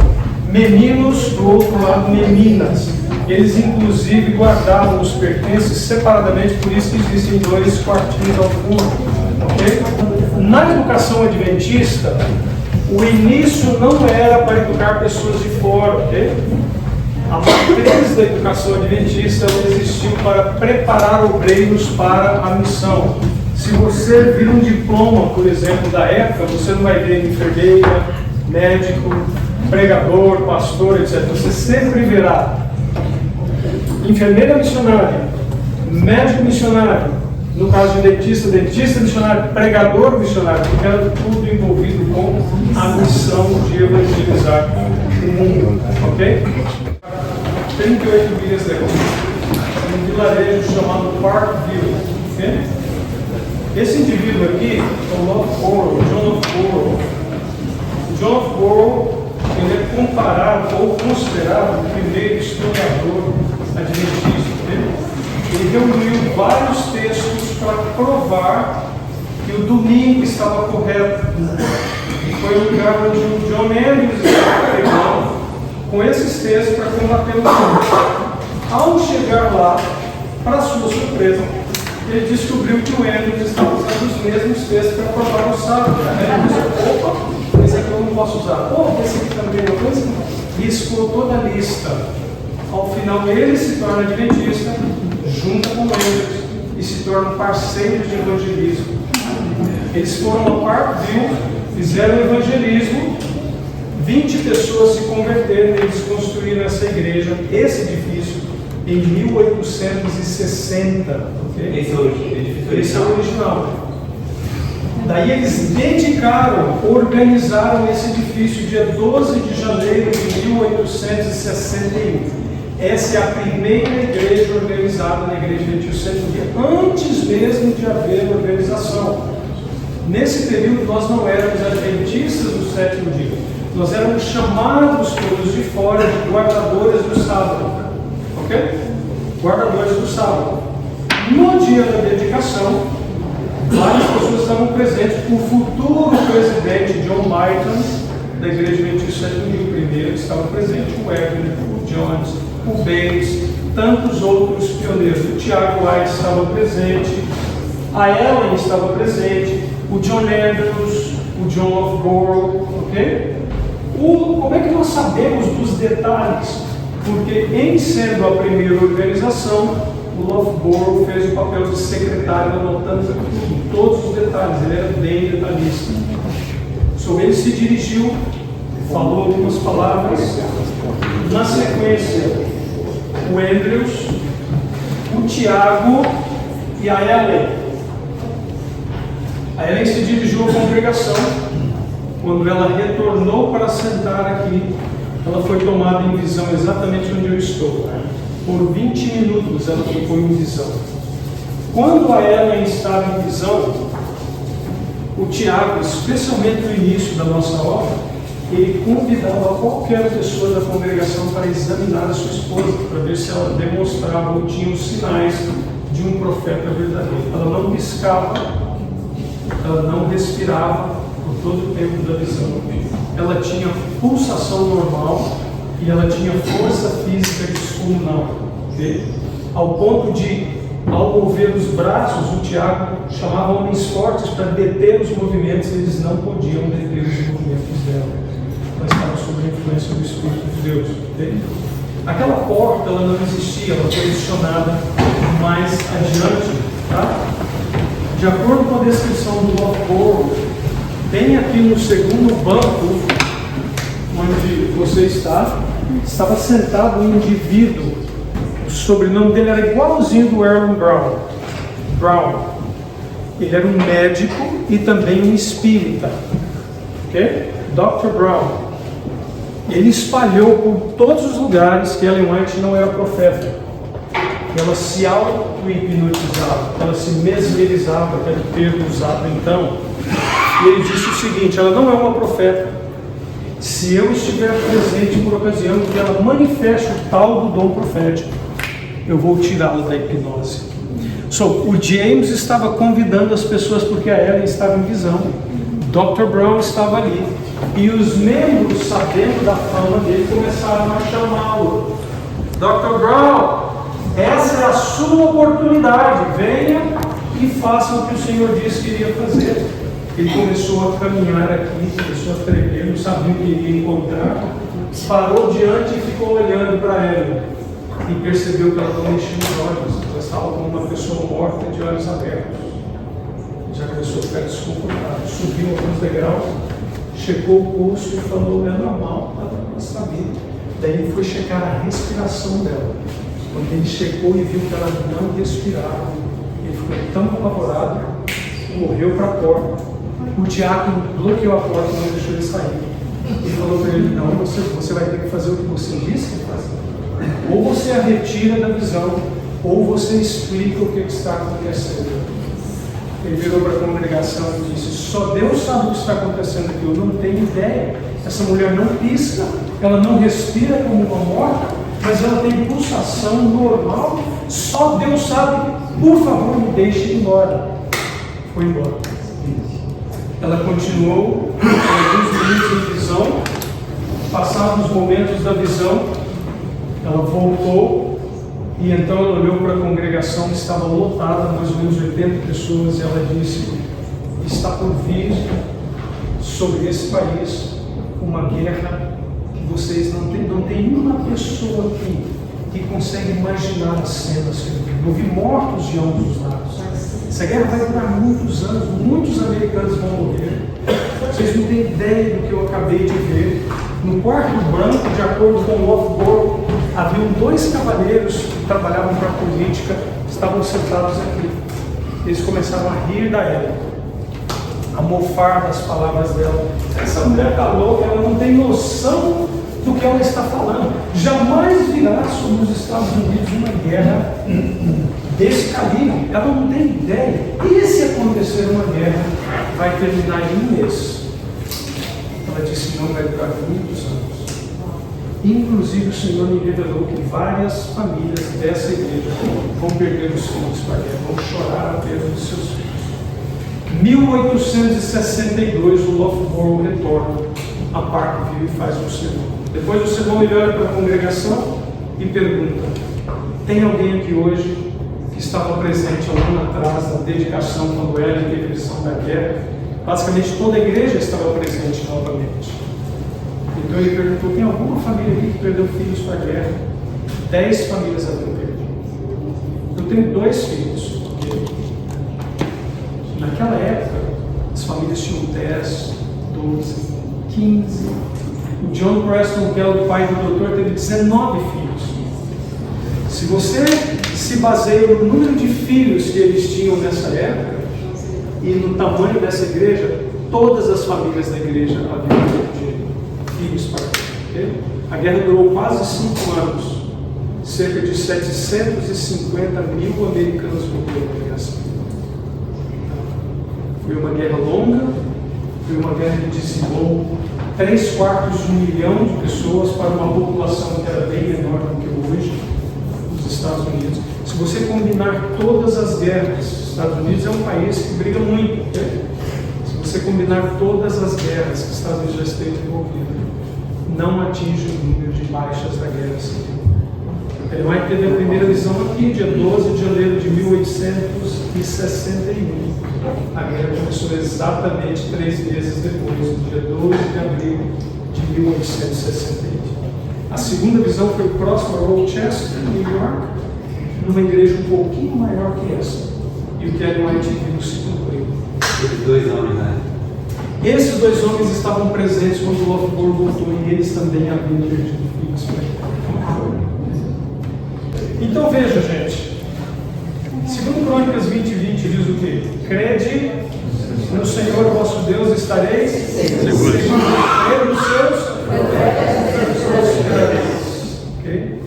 meninos, do outro lado meninas. Eles inclusive guardavam os pertences separadamente, por isso que existem 2 quartinhos ao fundo. Okay? Na educação adventista, o início não era para educar pessoas de fora. Okay? A matriz da educação adventista existiu para preparar obreiros para a missão. Se você vir um diploma, por exemplo, da época, você não vai ver enfermeira, médico, pregador, pastor, etc. Você sempre verá enfermeira missionária, médico missionário, no caso de dentista, dentista missionário, pregador missionário, porque era tudo envolvido com a missão de evangelizar o mundo. Ok? 38 milhas daqui, um vilarejo chamado Parkville. Okay? Esse indivíduo aqui é o Loughborough, John Loughborough. John Loughborough, ele é comparado ou considerado o primeiro historiador adventista. Ele reuniu vários textos para provar que o domingo estava correto. Foi o lugar onde o John Andrews estava pregando com esses textos para combater o domingo. Ao chegar lá, para sua surpresa, ele descobriu que o Andrews estava usando os mesmos textos para provar o sábado. Ele disse, opa, esse aqui eu não posso usar. Esse aqui também é uma coisa. Riscou toda a lista. Ao final, ele se torna adventista, junta com eles e se tornam parceiros de evangelismo. Eles foram a Parkville, fizeram evangelismo, 20 pessoas se converteram e eles construíram essa igreja, esse edifício, em 1860. Okay? Esse é o original. Daí eles dedicaram, organizaram esse edifício dia 12 de janeiro de 1861. Essa é a primeira igreja organizada na igreja de 1861, antes mesmo de haver organização. Nesse período nós não éramos adventistas do sétimo dia, nós éramos chamados pelos de fora de guardadores do sábado. Ok? Guardadores do sábado. No dia da dedicação, várias pessoas estavam presentes. O futuro presidente John Byton, da igreja adventista do sétimo dia, o primeiro, estava presente. O Wesley, o Jones, o Bates, tantos outros pioneiros. O Tiago White estava presente, a Ellen estava presente, o John Andrews, o John Loughborough, ok? Como é que nós sabemos dos detalhes? Porque em sendo a primeira organização, o Loughborough fez o papel de secretário, anotando tudo, todos os detalhes, ele era bem detalhista. Ele se dirigiu, falou algumas palavras, na sequência, o Andrews, o Tiago e a Ellen. A Ellen se dirigiu à congregação. Quando ela retornou para sentar aqui, ela foi tomada em visão exatamente onde eu estou. Por 20 minutos ela ficou em visão. Quando a Ellen estava em visão, o Tiago, especialmente no início da nossa obra, ele convidava qualquer pessoa da congregação para examinar a sua esposa, para ver se ela demonstrava ou tinha os sinais de um profeta verdadeiro. Ela não piscava, ela não respirava por todo o tempo da visão. Ela tinha pulsação normal e ela tinha força física descomunal. Okay? Ao ponto de, ao mover os braços, o Tiago chamava homens fortes para deter os movimentos, eles não podiam deter os movimentos dela. Ela estava sob a influência do Espírito de Deus. Okay? Aquela porta ela não existia, ela foi adicionada mais adiante. Tá? De acordo com a descrição do Loughborough, bem aqui no segundo banco, onde você estava sentado um indivíduo. O sobrenome dele era igualzinho do Erwin Brown. Ele era um médico e também um espírita. Ok? Dr. Brown. Ele espalhou por todos os lugares que Ellen White não era profeta. Ela se auto-hipnotizava, ela se mesmerizava, aquele termo usado então. E ele disse o seguinte: ela não é uma profeta. Se eu estiver presente por ocasião que ela manifeste o tal do dom profético, eu vou tirá-la da hipnose. O James estava convidando as pessoas porque a Ellen estava em visão. Dr. Brown estava ali. E os membros, sabendo da fama dele, começaram a chamá-lo. Dr. Brown, essa é a sua oportunidade. Venha e faça o que o Senhor disse que iria fazer. Ele começou a caminhar aqui, começou a tremer, não sabia o que iria encontrar. Parou diante e ficou olhando para ela. E percebeu que ela não mexia os olhos. Ela estava como uma pessoa morta de olhos abertos. Já começou a ficar desconfortável. Subiu alguns degraus, checou o pulso e falou: é normal, está bem. Daí ele foi checar a respiração dela. Quando ele checou e viu que ela não respirava, ele ficou tão apavorado, correu para a porta. O diácono bloqueou a porta e não deixou ele sair. E falou para ele: não, você vai ter que fazer o que você disse que fazer. Ou você a retira da visão, ou você explica o que está acontecendo. Ele virou para a congregação e disse: só Deus sabe o que está acontecendo aqui, eu não tenho ideia. Essa mulher não pisca, ela não respira como uma morta, mas ela tem pulsação normal. Só Deus sabe. Por favor, me deixe ir embora. Foi embora. Ela continuou alguns minutos em visão. Passados os momentos da visão, ela voltou e então ela olhou para a congregação que estava lotada, mais ou menos 80 pessoas, e ela disse: está por vir sobre esse país uma guerra que vocês não tem uma pessoa aqui que consegue imaginar as cenas. Eu vi mortos de ambos os lados. Essa guerra vai durar muitos anos, muitos americanos vão morrer. Vocês não têm ideia do que eu acabei de ver. No quarto branco, de acordo com o Loughborough, haviam 2 cavaleiros que trabalhavam para a política, estavam sentados aqui. Eles começaram a rir da Ellen, a mofar das palavras dela. Essa mulher está louca, ela não tem noção do que ela está falando. Jamais virá sobre os Estados Unidos uma guerra desse calibre. Ela não tem ideia. E se acontecer uma guerra, vai terminar em 1 mês. Ela disse: não vai durar muitos anos. Inclusive o Senhor me revelou que várias famílias dessa igreja vão perder os filhos para a guerra, vão chorar a perda dos seus filhos. 1862 o Loughborough retorna a Parkville e faz um sermão. Depois do sermão ele olha para a congregação e pergunta: tem alguém aqui hoje que estava presente há um ano atrás na dedicação quando Ellen teve a visão da guerra? Basicamente toda a igreja estava presente novamente. Então ele perguntou: tem alguma família aqui que perdeu filhos para a guerra? 10 famílias haviam perdido. Eu tenho 2 filhos. Naquela época, as famílias tinham 10, 12, 15. O John Preston, que era o pai do doutor, teve 19 filhos. Se você se baseia no número de filhos que eles tinham nessa época e no tamanho dessa igreja, todas as famílias da igreja haviam perdido filhos para a guerra. Okay? A guerra durou quase 5 anos. cerca de 750 mil americanos morreram na guerra civil. Foi uma guerra longa, foi uma guerra que dizimou 3/4 milhão de pessoas para uma população que era bem menor do que hoje, nos Estados Unidos. Se você combinar todas as guerras, os Estados Unidos é um país que briga muito, ok? Se você combinar todas as guerras que os Estados Unidos já esteve envolvido, não atinge o número de baixas da guerra civil. Ellen teve a primeira visão aqui, dia 12 de janeiro de 1861. A guerra começou exatamente 3 meses depois, no dia 12 de abril de 1861. A segunda visão foi próxima a Rochester, New York, numa igreja um pouquinho maior que essa. E o que Ellen White viu se cumpriu. Esses 2 homens, né? Esses 2 homens estavam presentes quando o Lovejoy voltou e eles também haviam perdido filhos. Então veja, gente. Segundo Crônicas 20:20 diz o quê? Crede no Senhor vosso Deus, estareis seguros. Crede nos seus ok?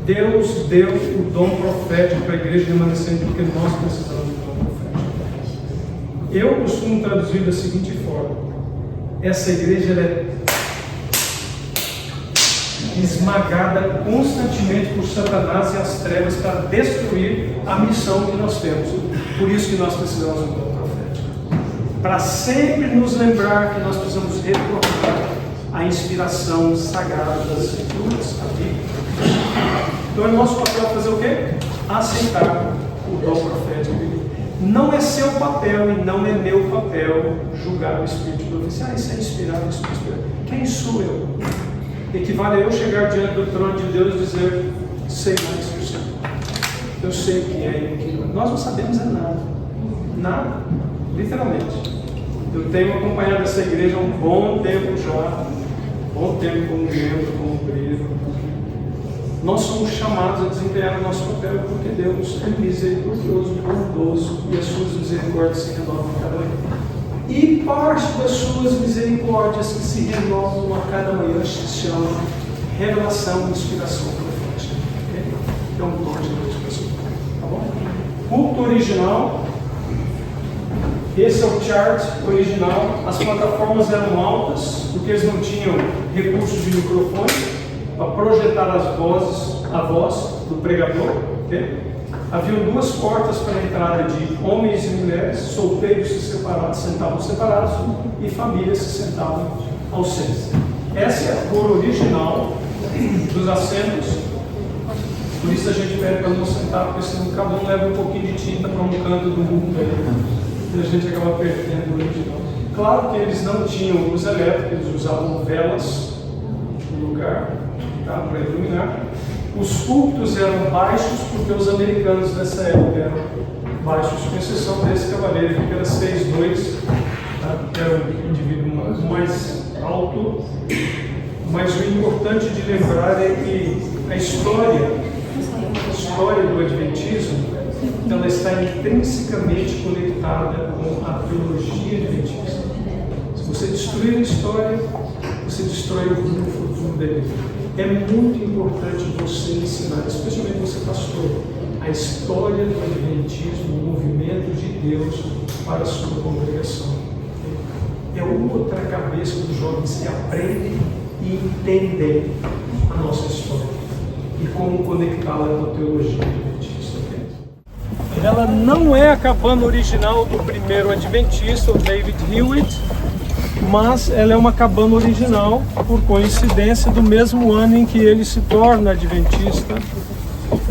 Deus deu o dom profético para a igreja remanescente porque nós precisamos do dom profético. Eu costumo traduzir da seguinte forma: essa igreja ela é esmagada constantemente por Satanás e as trevas para destruir a missão que nós temos. Por isso que nós precisamos do dom profético. Para sempre nos lembrar que nós precisamos retornar à inspiração sagrada das Escrituras, a Bíblia. Então é nosso papel fazer o quê? Aceitar o dom profético. Não é seu papel e não é meu papel julgar o Espírito de profecia. Isso é inspirado, isso é inspirado. Quem sou eu? Equivale a eu chegar diante do trono de Deus e dizer: sei mais que o Senhor. Eu sei o que é e o que não é. Nós não sabemos é nada. Nada. Literalmente. Eu tenho acompanhado essa igreja há um bom tempo já. Bom tempo como membro, como obreiro. Nós somos chamados a desempenhar o nosso papel porque Deus é misericordioso, bondoso e as suas misericórdias se renovam a cada manhã. E parte das suas misericórdias que se renovam a cada manhã se chama revelação e inspiração profética. É um dom de Deus para sua vida. Tá bom? Culto original. Esse é o chart original. As plataformas eram altas porque eles não tinham recursos de microfone para projetar a voz do pregador. Okay? Haviam 2 portas para a entrada de homens e mulheres, solteiros se sentavam separados e famílias se sentavam ao centro. Essa é a cor original dos assentos. Por isso a gente pede para não sentar, porque senão cada um leva um pouquinho de tinta para um canto do mundo e a gente acaba perdendo o original. Claro que eles não tinham luz elétrica, eles usavam velas no lugar, tá, para iluminar. Os púlpitos eram baixos porque os americanos nessa época eram baixos, com exceção desse cavaleiro que era 6'2", tá? Que era um indivíduo mais alto. Mas o importante de lembrar é que a história do Adventismo ela está intrinsecamente conectada com a teologia adventista. Se você destruir a história, você destrói o futuro da igreja. É muito importante você ensinar, especialmente você pastor, a história do Adventismo, o movimento de Deus para a sua congregação. É outra cabeça dos jovens que aprendem e entendem a nossa história e como conectá-la com a teologia adventista. Ela não é a cabana original do primeiro adventista, o David Hewitt, mas ela é uma cabana original, por coincidência, do mesmo ano em que ele se torna adventista.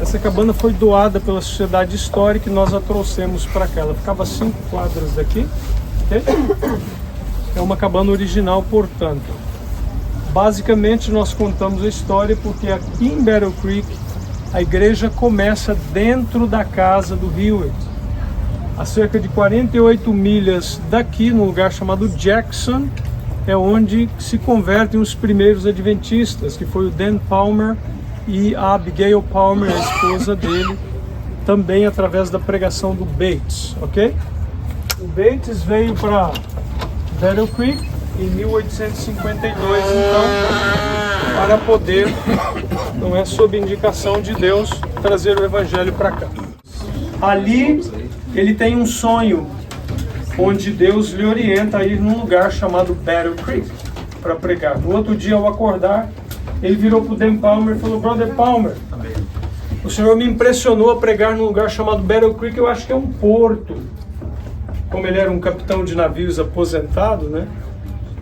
Essa cabana foi doada pela Sociedade Histórica e nós a trouxemos para cá. Ela ficava a 5 quadras daqui. Okay? É uma cabana original, portanto. Basicamente, nós contamos a história porque aqui em Battle Creek, a igreja começa dentro da casa do Hewitt. A cerca de 48 milhas daqui, num lugar chamado Jackson, é onde se convertem os primeiros adventistas, que foi o Dan Palmer e a Abigail Palmer, a esposa dele, também através da pregação do Bates, ok? O Bates veio para Battle Creek em 1852, então para poder, não é sob indicação de Deus, trazer o evangelho para cá. Ali ele tem um sonho, onde Deus lhe orienta a ir num lugar chamado Battle Creek para pregar. No outro dia, ao acordar, ele virou para o Dan Palmer e falou: Brother Palmer, o senhor me impressionou a pregar num lugar chamado Battle Creek, eu acho que é um porto. Como ele era um capitão de navios aposentado, né?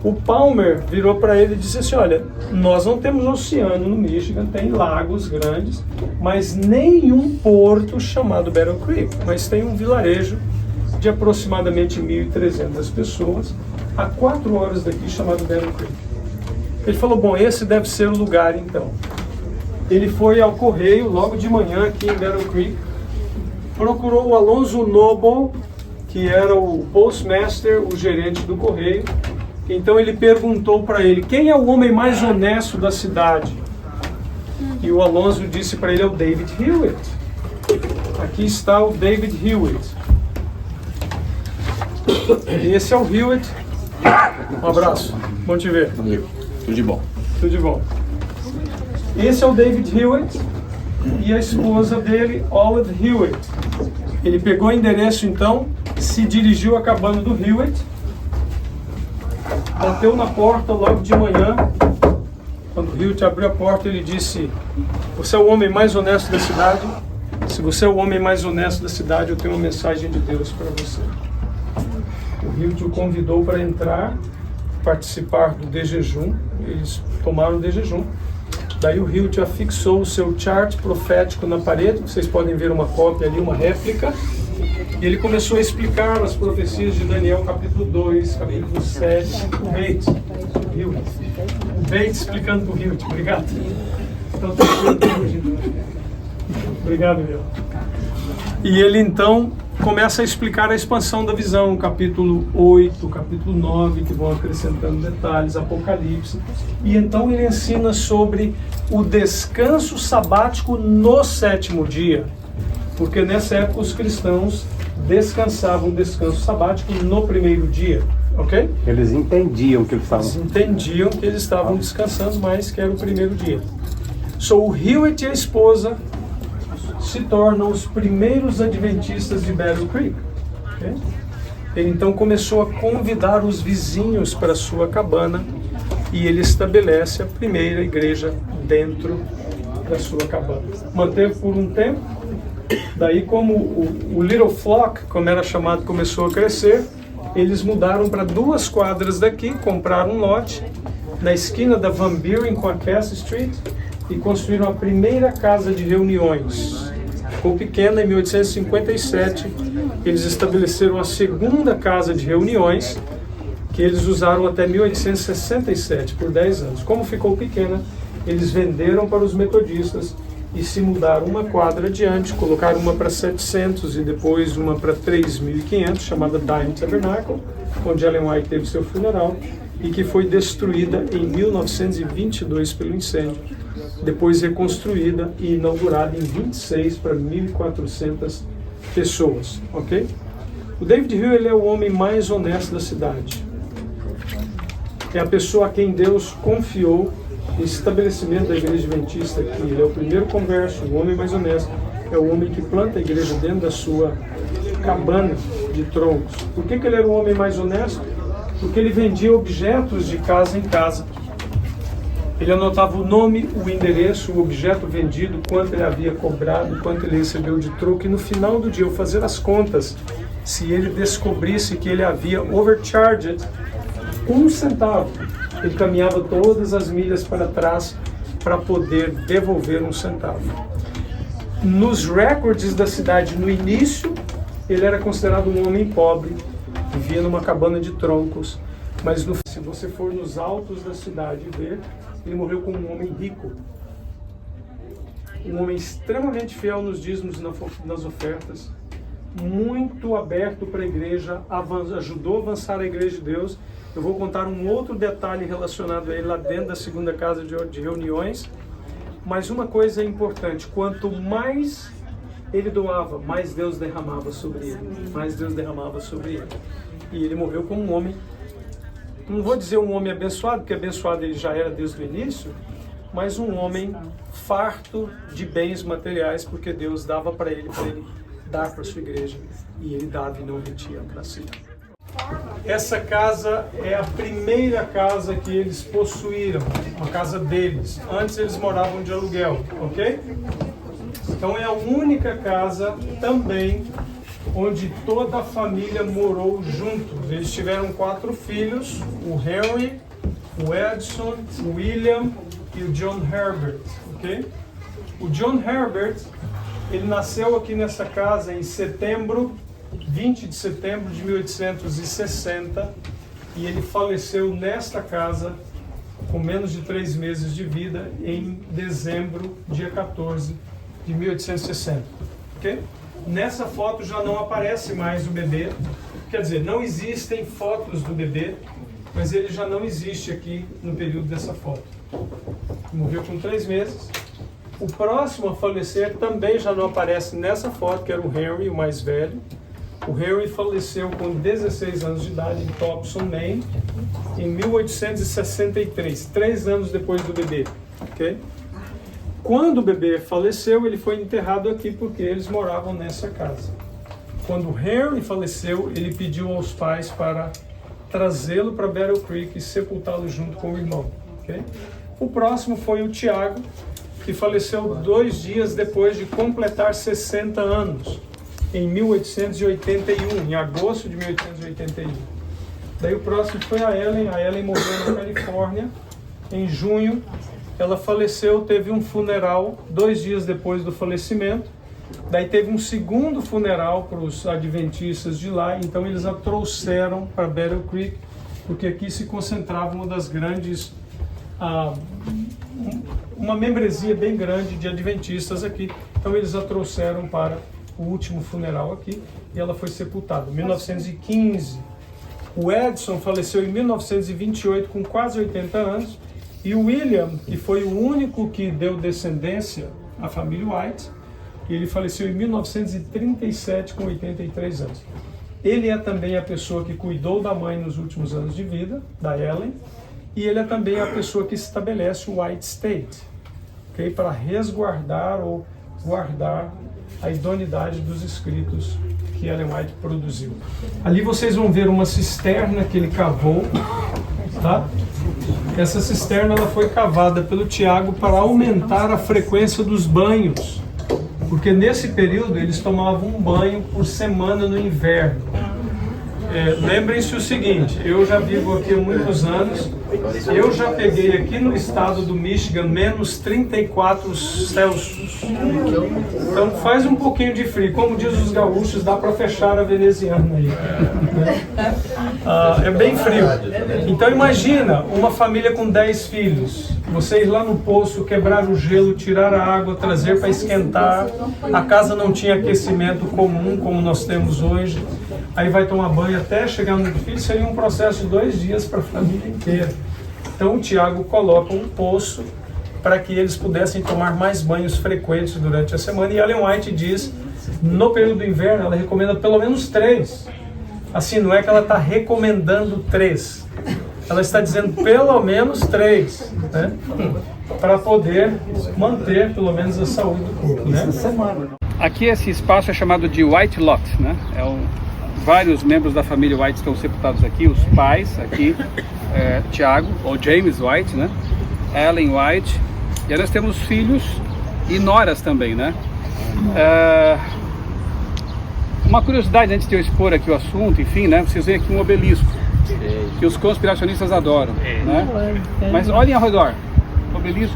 O Palmer virou para ele e disse assim: olha, nós não temos oceano no Michigan, tem lagos grandes, mas nenhum porto chamado Battle Creek, mas tem um vilarejo de aproximadamente 1.300 pessoas, a 4 horas daqui, chamado Battle Creek. Ele falou: bom, esse deve ser o lugar então. Ele foi ao correio logo de manhã aqui em Battle Creek, procurou o Alonzo Noble, que era o postmaster, o gerente do correio. Então ele perguntou para ele: quem é o homem mais honesto da cidade? E o Alonso disse para ele: é o David Hewitt. Aqui está o David Hewitt. Esse é o Hewitt. Um abraço, bom te ver. Tudo de bom. Tudo de bom. Esse é o David Hewitt e a esposa dele, Olive Hewitt. Ele pegou o endereço então, se dirigiu à cabana do Hewitt, bateu na porta logo de manhã. Quando o Hewitt abriu a porta, ele disse: você é o homem mais honesto da cidade? Se você é o homem mais honesto da cidade, eu tenho uma mensagem de Deus para você. O Hewitt o convidou para entrar, participar do de jejum. Eles tomaram o de jejum. Daí o Hewitt afixou o seu chart profético na parede. Vocês podem ver uma cópia ali, uma réplica. E ele começou a explicar as profecias de Daniel, capítulo 2, capítulo 7. O Bates. O Bates explicando para o Hewitt. Obrigado. Então, obrigado, meu. E ele então começa a explicar a expansão da visão, capítulo 8, capítulo 9, que vão acrescentando detalhes, Apocalipse. E então ele ensina sobre o descanso sabático no 7º dia. Porque nessa época os cristãos descansavam, descanso sabático no 1º dia, ok? Eles entendiam que eles estavam... Eles entendiam que eles estavam descansando, mas que era o 1º dia. So, o Hewitt e a esposa se tornam os primeiros adventistas de Battle Creek. Okay? Ele então começou a convidar os vizinhos para sua cabana e ele estabelece a primeira igreja dentro da sua cabana. Manteve por um tempo. Daí, como o Little Flock, como era chamado, começou a crescer, eles mudaram para 2 quadras daqui, compraram um lote na esquina da Van Buren com a Cass Street e construíram a primeira casa de reuniões. Ficou pequena. Em 1857, eles estabeleceram a segunda casa de reuniões, que eles usaram até 1867, por 10 anos. Como ficou pequena, eles venderam para os metodistas e se mudaram uma quadra adiante, colocaram uma para 700 e depois uma para 3.500, chamada Dime Tabernacle, onde Ellen White teve seu funeral, e que foi destruída em 1922 pelo incêndio, depois reconstruída e inaugurada em 26 para 1.400 pessoas, ok? O David Hill, ele é o homem mais honesto da cidade. É a pessoa a quem Deus confiou o estabelecimento da igreja adventista aqui. Ele é o primeiro converso, o homem mais honesto. É o homem que planta a igreja dentro da sua cabana de troncos. Por que ele era o homem mais honesto? Porque ele vendia objetos de casa em casa. Ele anotava o nome, o endereço, o objeto vendido, quanto ele havia cobrado, quanto ele recebeu de troco. E no final do dia, ao fazer as contas, se ele descobrisse que ele havia overcharged 1 centavo, ele caminhava todas as milhas para trás para poder devolver 1 centavo. Nos recordes da cidade, no início, ele era considerado um homem pobre, vivia numa cabana de troncos, mas se você for nos altos da cidade ver, ele morreu como um homem rico. Um homem extremamente fiel nos dízimos e nas ofertas, muito aberto para a igreja, ajudou a avançar a igreja de Deus. Eu vou contar um outro detalhe relacionado a ele lá dentro da segunda casa de reuniões. Mas uma coisa é importante: quanto mais ele doava, mais Deus derramava sobre ele. Mais Deus derramava sobre ele. E ele morreu como um homem, não vou dizer um homem abençoado, porque abençoado ele já era desde o início, mas um homem farto de bens materiais, porque Deus dava para ele dar para sua igreja, e ele dava e não retinha para si. Essa casa é a primeira casa que eles possuíram, uma casa deles. Antes eles moravam de aluguel, ok? Então é a única casa também onde toda a família morou juntos. Eles tiveram 4 filhos, o Henry, o Edson, o William e o John Herbert, ok? O John Herbert, ele nasceu aqui nessa casa em 20 de setembro de 1860, e ele faleceu nesta casa com menos de 3 meses de vida em dezembro, dia 14 de 1860, ok? Nessa foto já não aparece mais o bebê, quer dizer, não existem fotos do bebê, mas ele já não existe aqui no período dessa foto. Morreu com 3 meses. O próximo a falecer também já não aparece nessa foto, que era o Henry, o mais velho. O Henry faleceu com 16 anos de idade em Thompson, Maine, em 1863, 3 anos depois do bebê, ok? Quando o bebê faleceu, ele foi enterrado aqui porque eles moravam nessa casa. Quando o Henry faleceu, ele pediu aos pais para trazê-lo para Battle Creek e sepultá-lo junto com o irmão, ok? O próximo foi o Tiago, que faleceu 2 dias depois de completar 60 anos, em 1881, em agosto de 1881. Daí o próximo foi a Ellen morreu na Califórnia, em junho. Ela faleceu, teve um funeral 2 dias depois do falecimento. Daí teve um segundo funeral para os adventistas de lá, então eles a trouxeram para Battle Creek, porque aqui se concentrava uma das grandes, uma membresia bem grande de adventistas aqui. Então eles a trouxeram para o último funeral aqui, e ela foi sepultada em 1915. O Edson faleceu em 1928 com quase 80 anos, e o William, que foi o único que deu descendência à família White, ele faleceu em 1937 com 83 anos. Ele é também a pessoa que cuidou da mãe nos últimos anos de vida, da Ellen, e ele é também a pessoa que estabelece o White State, okay, para resguardar ou guardar a idoneidade dos escritos que Ellen White produziu. Ali vocês vão ver uma cisterna que ele cavou, tá? Essa cisterna ela foi cavada pelo Tiago para aumentar a frequência dos banhos, porque nesse período eles tomavam um banho por semana no inverno. Lembrem-se o seguinte, eu já vivo aqui há muitos anos, eu já peguei aqui no estado do Michigan menos 34 Celsius. Então faz um pouquinho de frio, como diz os gaúchos, dá para fechar a veneziana aí. É bem frio. Então imagina uma família com 10 filhos, vocês lá no poço quebrar o gelo, tirar a água, trazer para esquentar, a casa não tinha aquecimento comum como nós temos hoje, aí vai tomar banho até chegar no filho, seria um processo de 2 dias para a família inteira. Então o Tiago coloca um poço para que eles pudessem tomar mais banhos frequentes durante a semana, e Ellen White diz, no período do inverno, ela recomenda pelo menos 3. Assim, não é que ela está recomendando 3, ela está dizendo pelo menos 3, né? Para poder manter pelo menos a saúde do corpo, né? Aqui esse espaço é chamado de White Lot, né? Vários membros da família White estão sepultados aqui, os pais aqui, Tiago, ou James White, né? Ellen White, e aí nós temos filhos e noras também, né? Uma curiosidade antes de eu expor aqui o assunto, enfim, né? Vocês veem aqui um obelisco, que os conspiracionistas adoram, né? Mas olhem ao redor, obelisco.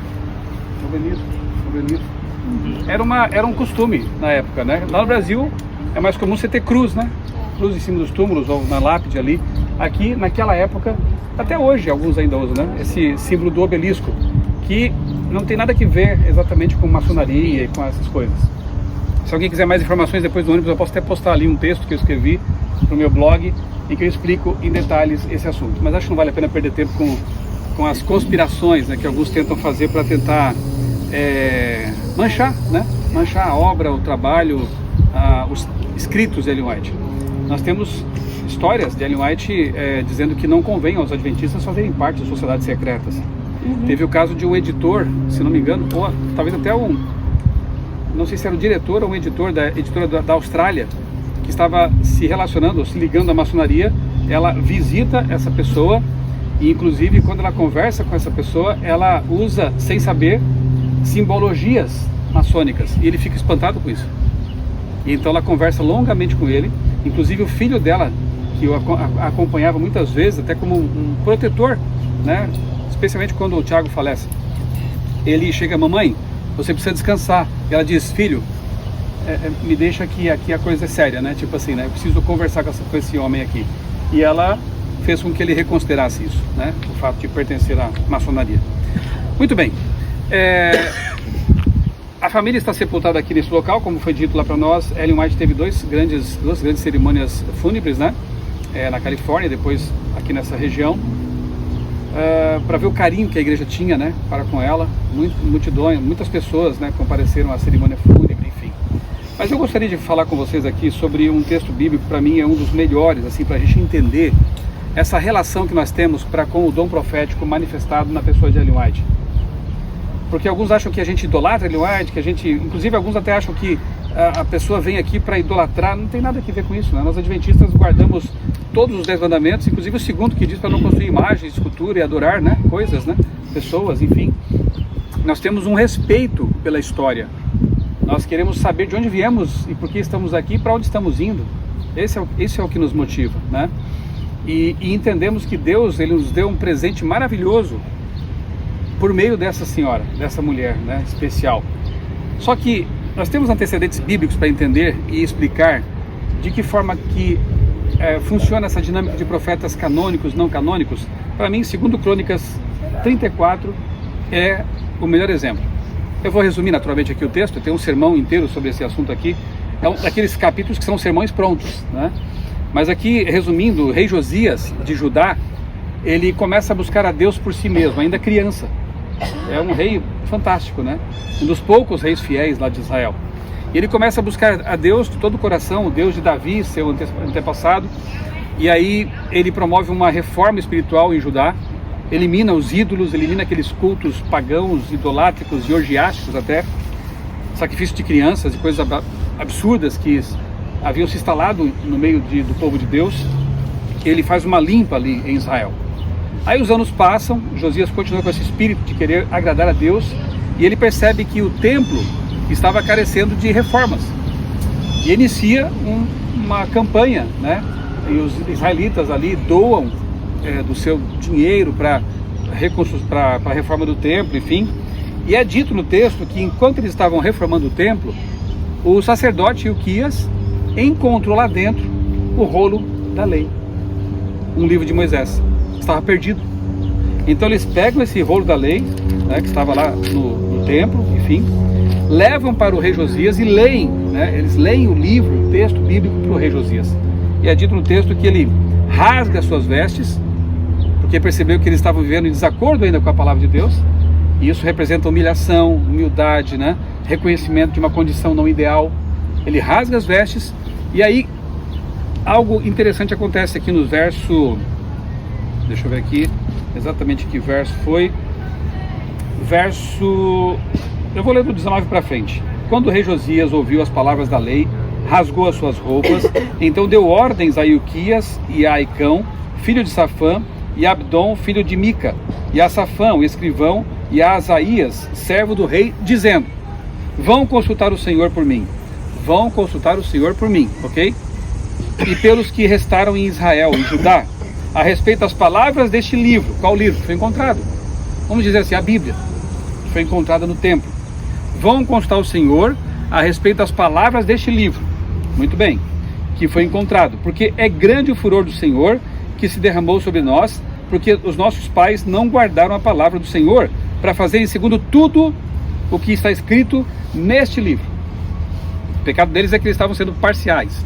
Era um costume na época, né? Lá no Brasil é mais comum você ter cruz, né? Cruz em cima dos túmulos ou na lápide ali. Aqui, naquela época, até hoje alguns ainda usam, né? Esse símbolo do obelisco, que não tem nada a ver exatamente com maçonaria e com essas coisas. Se alguém quiser mais informações depois do ônibus, eu posso até postar ali um texto que eu escrevi no meu blog, em que eu explico em detalhes esse assunto. Mas acho que não vale a pena perder tempo com as conspirações, né, que alguns tentam fazer para tentar manchar, né? Manchar a obra, o trabalho, os escritos de Ellen White. Nós temos histórias de Ellen White dizendo que não convém aos adventistas fazerem parte de sociedades secretas. Teve o caso de um editor, se não me engano, ou talvez até não sei se era o diretor ou um editor da editora da Austrália, que estava se relacionando, ou se ligando à maçonaria. Ela visita essa pessoa e, inclusive, quando ela conversa com essa pessoa, ela usa, sem saber, simbologias maçônicas, e ele fica espantado com isso. E então ela conversa longamente com ele, inclusive o filho dela, que eu acompanhava muitas vezes, até como um protetor, né? Especialmente quando o Tiago falece. Ele chega: mamãe, você precisa descansar. E ela diz: filho, me deixa aqui a coisa é séria, né? Tipo assim, né? Eu preciso conversar com esse homem aqui. E ela fez com que ele reconsiderasse isso, né? O fato de pertencer à maçonaria. Muito bem. A família está sepultada aqui nesse local, como foi dito lá para nós. Ellen White teve duas grandes cerimônias fúnebres, né? Na Califórnia, depois aqui nessa região, para ver o carinho que a igreja tinha, né? Para com ela. Muitas pessoas, né, compareceram à cerimônia fúnebre, enfim. Mas eu gostaria de falar com vocês aqui sobre um texto bíblico, para mim é um dos melhores, assim, para a gente entender essa relação que nós temos com o dom profético manifestado na pessoa de Ellen White. Porque alguns acham que a gente idolatra Ellen White, inclusive alguns até acham que a pessoa vem aqui para idolatrar. Não tem nada a ver com isso, né? Nós adventistas guardamos todos os 10 mandamentos, inclusive o segundo, que diz para não construir imagens, escultura e adorar, né? Coisas, né? Pessoas, enfim. Nós temos um respeito pela história. Nós queremos saber de onde viemos e por que estamos aqui, para onde estamos indo. Esse é o que nos motiva, né? E entendemos que Deus, Ele nos deu um presente maravilhoso por meio dessa senhora, dessa mulher, né, especial. Só que nós temos antecedentes bíblicos para entender e explicar de que forma que funciona essa dinâmica de profetas canônicos, não canônicos. Para mim, segundo Crônicas 34 é o melhor exemplo. Eu vou resumir naturalmente aqui o texto, eu tenho um sermão inteiro sobre esse assunto aqui. É um daqueles capítulos que são sermões prontos, né? Mas aqui, resumindo, o rei Josias de Judá, ele começa a buscar a Deus por si mesmo, ainda criança. É um rei fantástico, né? Um dos poucos reis fiéis lá de Israel. E ele começa a buscar a Deus de todo o coração, o Deus de Davi, seu antepassado. E aí ele promove uma reforma espiritual em Judá, elimina os ídolos, elimina aqueles cultos pagãos, idolátricos e orgiásticos até, sacrifício de crianças e coisas absurdas que haviam se instalado no meio do povo de Deus. Ele faz uma limpa ali em Israel. Aí os anos passam, Josias continua com esse espírito de querer agradar a Deus, e ele percebe que o templo estava carecendo de reformas. E inicia uma campanha, né? E os israelitas ali doam do seu dinheiro para a reforma do templo, enfim. E é dito no texto que enquanto eles estavam reformando o templo, o sacerdote Ilquias encontrou lá dentro o rolo da lei, um livro de Moisés. Estava perdido. Então eles pegam esse rolo da lei, né, que estava lá no templo, enfim, levam para o rei Josias e leem, né, eles leem o livro, o texto bíblico para o rei Josias. E é dito no texto que ele rasga as suas vestes, porque percebeu que eles estavam vivendo em desacordo ainda com a palavra de Deus, e isso representa humilhação, humildade, né, reconhecimento de uma condição não ideal. Ele rasga as vestes, e aí algo interessante acontece aqui no verso... Deixa eu ver aqui exatamente que verso foi. Eu vou ler do 19 para frente. Quando o rei Josias ouviu as palavras da lei, rasgou as suas roupas, então deu ordens a Ilquias e a Aicão, filho de Safã, e a Abdon, filho de Mica, e a Safã, o escrivão, e a Asaías, servo do rei, dizendo: vão consultar o Senhor por mim. Vão consultar o Senhor por mim, ok? E pelos que restaram em Israel, em Judá, a respeito das palavras deste livro. Qual livro? Foi encontrado. Vamos dizer assim, a Bíblia. Foi encontrada no templo. Vão consultar o Senhor a respeito das palavras deste livro. Muito bem. Que foi encontrado. Porque é grande o furor do Senhor que se derramou sobre nós, porque os nossos pais não guardaram a palavra do Senhor para fazerem segundo tudo o que está escrito neste livro. O pecado deles é que eles estavam sendo parciais.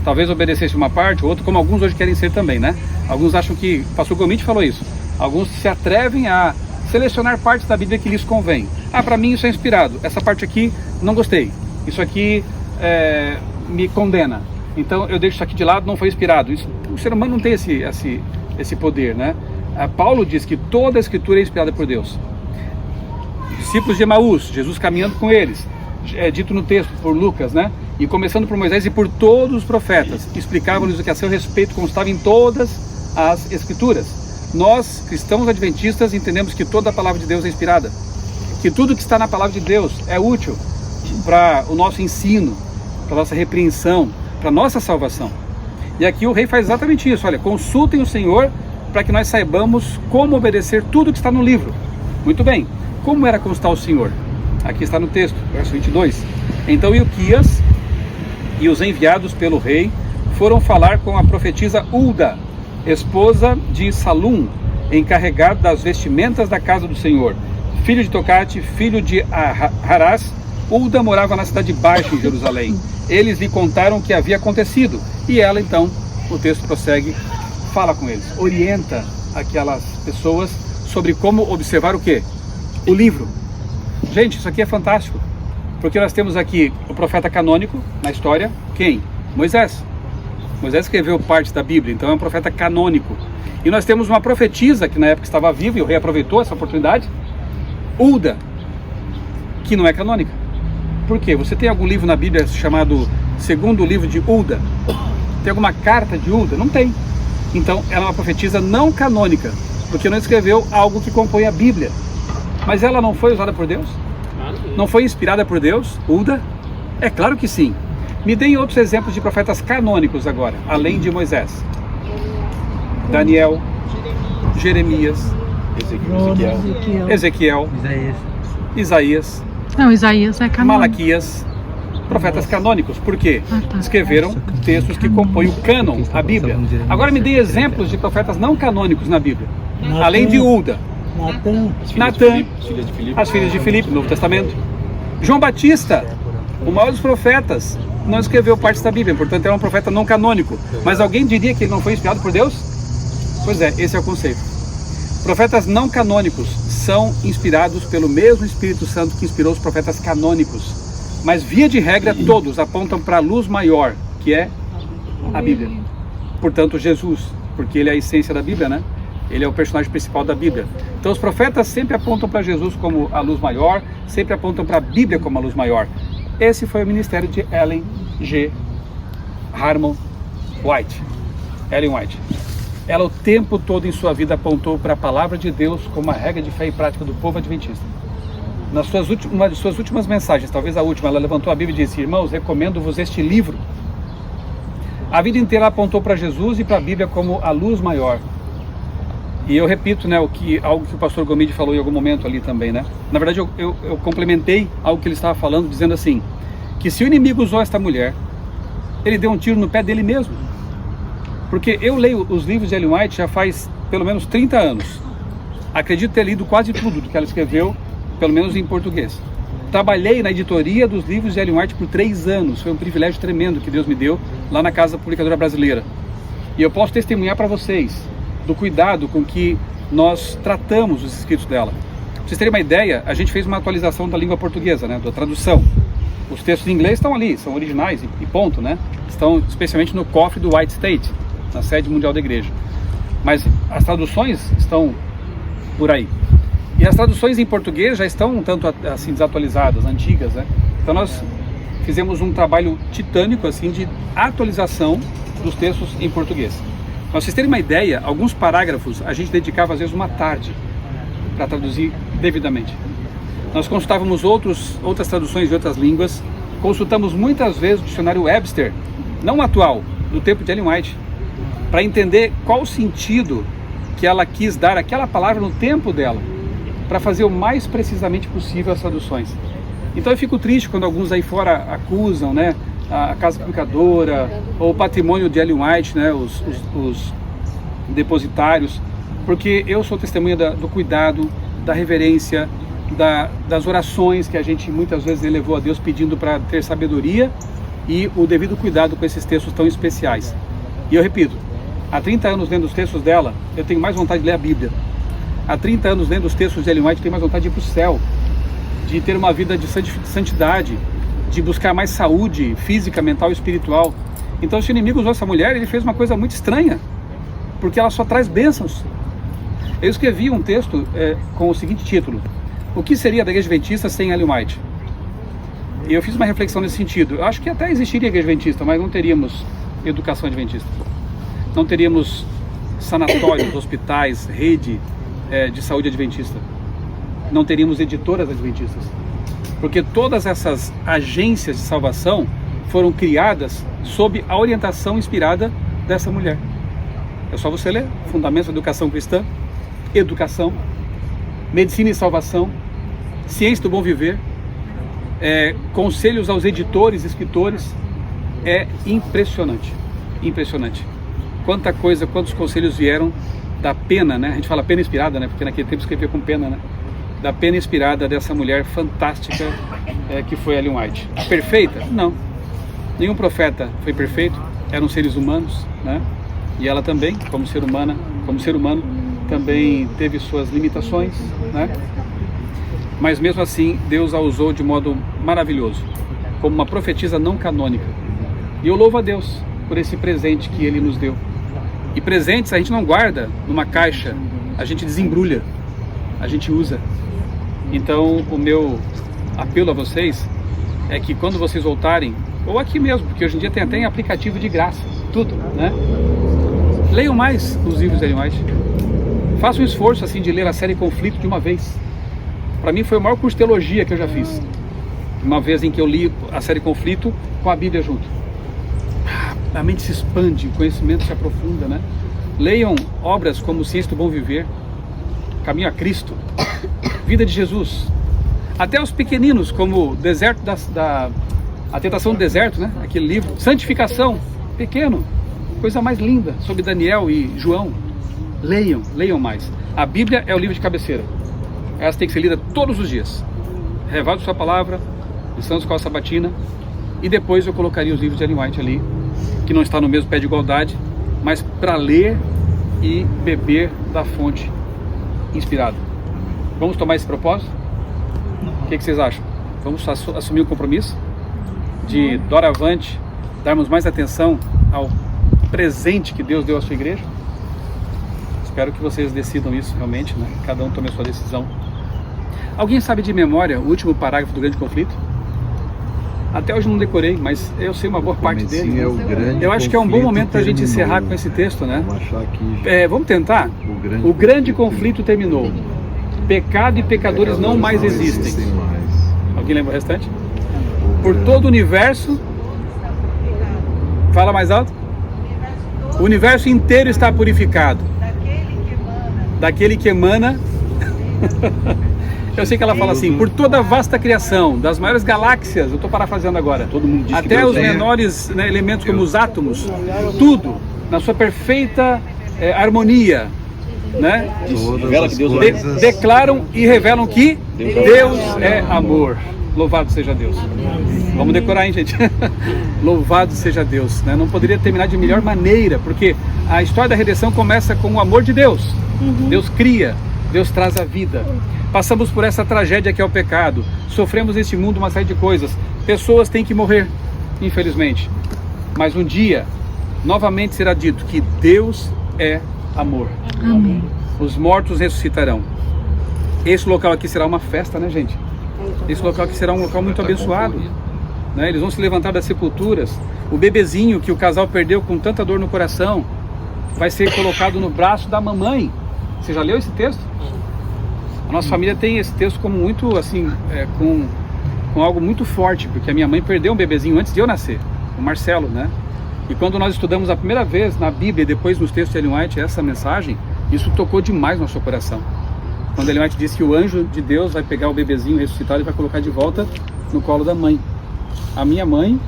Talvez obedecesse uma parte, ou outra, como alguns hoje querem ser também, né? Alguns acham que, o pastor Gomit falou isso, alguns se atrevem a selecionar partes da Bíblia que lhes convém. Para mim isso é inspirado, essa parte aqui não gostei, isso aqui me condena, então eu deixo isso aqui de lado, não foi inspirado. O ser humano não tem esse poder, né? Paulo diz que toda a Escritura é inspirada por Deus. Discípulos de Emaús, Jesus caminhando com eles, é dito no texto por Lucas, né? E começando por Moisés e por todos os profetas, explicavam-lhes o que a seu respeito constava em todas as Escrituras. Nós, cristãos adventistas, entendemos que toda a palavra de Deus é inspirada, que tudo que está na palavra de Deus é útil para o nosso ensino, para a nossa repreensão, para a nossa salvação. E aqui o rei faz exatamente isso. Olha, consultem o Senhor para que nós saibamos como obedecer tudo que está no livro. Muito bem, como era consultar o Senhor? Aqui está no texto, verso 22. Então Ilquias e os enviados pelo rei foram falar com a profetisa Hulda, esposa de Salum, encarregado das vestimentas da casa do Senhor, filho de Tocate, filho de Harás. Hulda morava na cidade baixa em Jerusalém. Eles lhe contaram o que havia acontecido e ela então, o texto prossegue, fala com eles, orienta aquelas pessoas sobre como observar o quê? O livro. Gente, isso aqui é fantástico, porque nós temos aqui o profeta canônico na história. Quem? Moisés. Moisés escreveu parte da Bíblia, então é um profeta canônico. E nós temos uma profetisa que na época estava viva e o rei aproveitou essa oportunidade, Hulda, que não é canônica. Por quê? Você tem algum livro na Bíblia chamado Segundo Livro de Hulda? Tem alguma carta de Hulda? Não tem. Então ela é uma profetisa não canônica, porque não escreveu algo que compõe a Bíblia. Mas ela não foi usada por Deus? Não foi inspirada por Deus, Hulda? É claro que sim. Me deem outros exemplos de profetas canônicos agora, além de Moisés. Daniel, Jeremias, Ezequiel, Isaías, não, Isaías é canônico. Malaquias, profetas canônicos. Por quê? Escreveram textos que compõem o cânon, a Bíblia. Agora me deem exemplos de profetas não canônicos na Bíblia, além de Hulda. Natã, as filhas de Filipe, no Novo Testamento. João Batista, o maior dos profetas, não escreveu partes da Bíblia, portanto era um profeta não canônico. Mas alguém diria que ele não foi inspirado por Deus? Pois é, esse é o conceito. Profetas não canônicos são inspirados pelo mesmo Espírito Santo que inspirou os profetas canônicos. Mas via de regra todos apontam para a luz maior, que é a Bíblia. Portanto Jesus, porque ele é a essência da Bíblia, né? Ele é o personagem principal da Bíblia. Então os profetas sempre apontam para Jesus como a luz maior, sempre apontam para a Bíblia como a luz maior. Esse foi o ministério de Ellen G. Harmon White. Ellen White. Ela o tempo todo em sua vida apontou para a palavra de Deus como a regra de fé e prática do povo adventista. Uma de suas últimas mensagens, talvez a última, ela levantou a Bíblia e disse: irmãos, recomendo-vos este livro. A vida inteira ela apontou para Jesus e para a Bíblia como a luz maior. E eu repito, né, algo que o pastor Gomide falou em algum momento ali também, né? Na verdade, eu complementei algo que ele estava falando, dizendo assim, que se o inimigo usou esta mulher, ele deu um tiro no pé dele mesmo. Porque eu leio os livros de Ellen White já faz pelo menos 30 anos. Acredito ter lido quase tudo do que ela escreveu, pelo menos em português. Trabalhei na editoria dos livros de Ellen White por 3 anos. Foi um privilégio tremendo que Deus me deu lá na Casa Publicadora Brasileira. E eu posso testemunhar para vocês do cuidado com que nós tratamos os escritos dela. Pra vocês terem uma ideia, a gente fez uma atualização da língua portuguesa, né, da tradução. Os textos em inglês estão ali, são originais e ponto, né? Estão especialmente no cofre do White State, na sede mundial da igreja. Mas as traduções estão por aí. E as traduções em português já estão um tanto assim desatualizadas, antigas, né? Então nós fizemos um trabalho titânico assim de atualização dos textos em português. Para vocês terem uma ideia, alguns parágrafos a gente dedicava às vezes uma tarde para traduzir devidamente. Nós consultávamos outras traduções de outras línguas, consultamos muitas vezes o dicionário Webster, não atual, do tempo de Ellen White, para entender qual o sentido que ela quis dar àquela palavra no tempo dela, para fazer o mais precisamente possível as traduções. Então eu fico triste quando alguns aí fora acusam, né, a Casa Publicadora, ou o patrimônio de Ellen White, né, os depositários, porque eu sou testemunha do cuidado, da reverência, das orações que a gente muitas vezes elevou a Deus pedindo para ter sabedoria e o devido cuidado com esses textos tão especiais. E eu repito, há 30 anos lendo os textos dela, eu tenho mais vontade de ler a Bíblia. Há 30 anos lendo os textos de Ellen White, eu tenho mais vontade de ir para o céu, de ter uma vida de santidade, de buscar mais saúde física, mental e espiritual. Então, se o inimigo usou essa mulher, ele fez uma coisa muito estranha, porque ela só traz bênçãos. Eu escrevi um texto com o seguinte título: o que seria da Igreja Adventista sem Ellen White? E eu fiz uma reflexão nesse sentido. Eu acho que até existiria Igreja Adventista, mas não teríamos educação adventista. Não teríamos sanatórios, hospitais, rede de saúde adventista. Não teríamos editoras adventistas. Porque todas essas agências de salvação foram criadas sob a orientação inspirada dessa mulher. É só você ler Fundamentos da Educação Cristã, Educação, Medicina e Salvação, Ciência do Bom Viver, conselhos aos editores, escritores. É impressionante, impressionante. Quanta coisa, quantos conselhos vieram da pena, né? A gente fala pena inspirada, né? Porque naquele tempo escrevia com pena, né? Da pena inspirada dessa mulher fantástica que foi Ellen White. Perfeita? Não. Nenhum profeta foi perfeito, eram seres humanos, né? E ela também, como ser humano, também teve suas limitações, né? Mas mesmo assim, Deus a usou de modo maravilhoso, como uma profetisa não canônica. E eu louvo a Deus por esse presente que Ele nos deu. E presentes a gente não guarda numa caixa, a gente desembrulha, a gente usa. Então, o meu apelo a vocês é que quando vocês voltarem, ou aqui mesmo, porque hoje em dia tem até aplicativo de graça, tudo, né? Leiam mais os livros de Ellen White. Façam um esforço assim de ler a série Conflito de uma vez. Para mim foi o maior curso de teologia que eu já fiz. Uma vez em que eu li a série Conflito com a Bíblia junto. A mente se expande, o conhecimento se aprofunda, né? Leiam obras como Ciência do Bom Viver, Caminho a Cristo, Vida de Jesus. Até os pequeninos, como Deserto A Tentação do Deserto, né? Aquele livro, Santificação, pequeno, coisa mais linda, sobre Daniel e João. Leiam mais. A Bíblia é o livro de cabeceira. Ela tem que ser lida todos os dias. Revado sua palavra, lição de escola sabatina, e depois eu colocaria os livros de Ellen White ali, que não está no mesmo pé de igualdade, mas para ler e beber da fonte inspirada. Vamos tomar esse propósito? O que vocês acham? Vamos assumir o compromisso de doravante darmos mais atenção ao presente que Deus deu à sua igreja? Espero que vocês decidam isso realmente, né? Cada um tome a sua decisão. Alguém sabe de memória o último parágrafo do Grande Conflito? Até hoje não decorei, mas eu sei uma boa parte dele. Eu acho que é um bom momento para a gente encerrar com esse texto, né? Vamos tentar? O grande conflito terminou. Pecado e pecadores não mais existem. Alguém lembra o restante? Por todo o universo. Fala mais alto. O universo inteiro está purificado. Daquele que emana. Eu sei que ela fala assim, por toda a vasta criação, das maiores galáxias, eu estou parafraseando agora, todo mundo diz até os menores, né, elementos como os átomos, tudo na sua perfeita harmonia, né? Declaram e revelam que Deus é amor. Louvado seja Deus. Vamos decorar, hein, gente? Louvado seja Deus, né? Não poderia terminar de melhor maneira, porque a história da redenção começa com o amor de Deus. Deus cria, Deus traz a vida. Passamos por essa tragédia que é o pecado. Sofremos neste mundo uma série de coisas. Pessoas têm que morrer, infelizmente. Mas um dia, novamente será dito que Deus é amor. Amém. Os mortos ressuscitarão. Esse local aqui será uma festa, né, gente? Esse local aqui será um local muito abençoado, né? Eles vão se levantar das sepulturas. O bebezinho que o casal perdeu com tanta dor no coração vai ser colocado no braço da mamãe. Você já leu esse texto? A nossa família tem esse texto como muito, assim, com algo muito forte, porque a minha mãe perdeu um bebezinho antes de eu nascer, o Marcelo, né? E quando nós estudamos a primeira vez na Bíblia e depois nos textos de Ellen White essa mensagem, isso tocou demais no nosso coração. Quando Ellen White disse que o anjo de Deus vai pegar o bebezinho ressuscitado e vai colocar de volta no colo da mãe. A minha mãe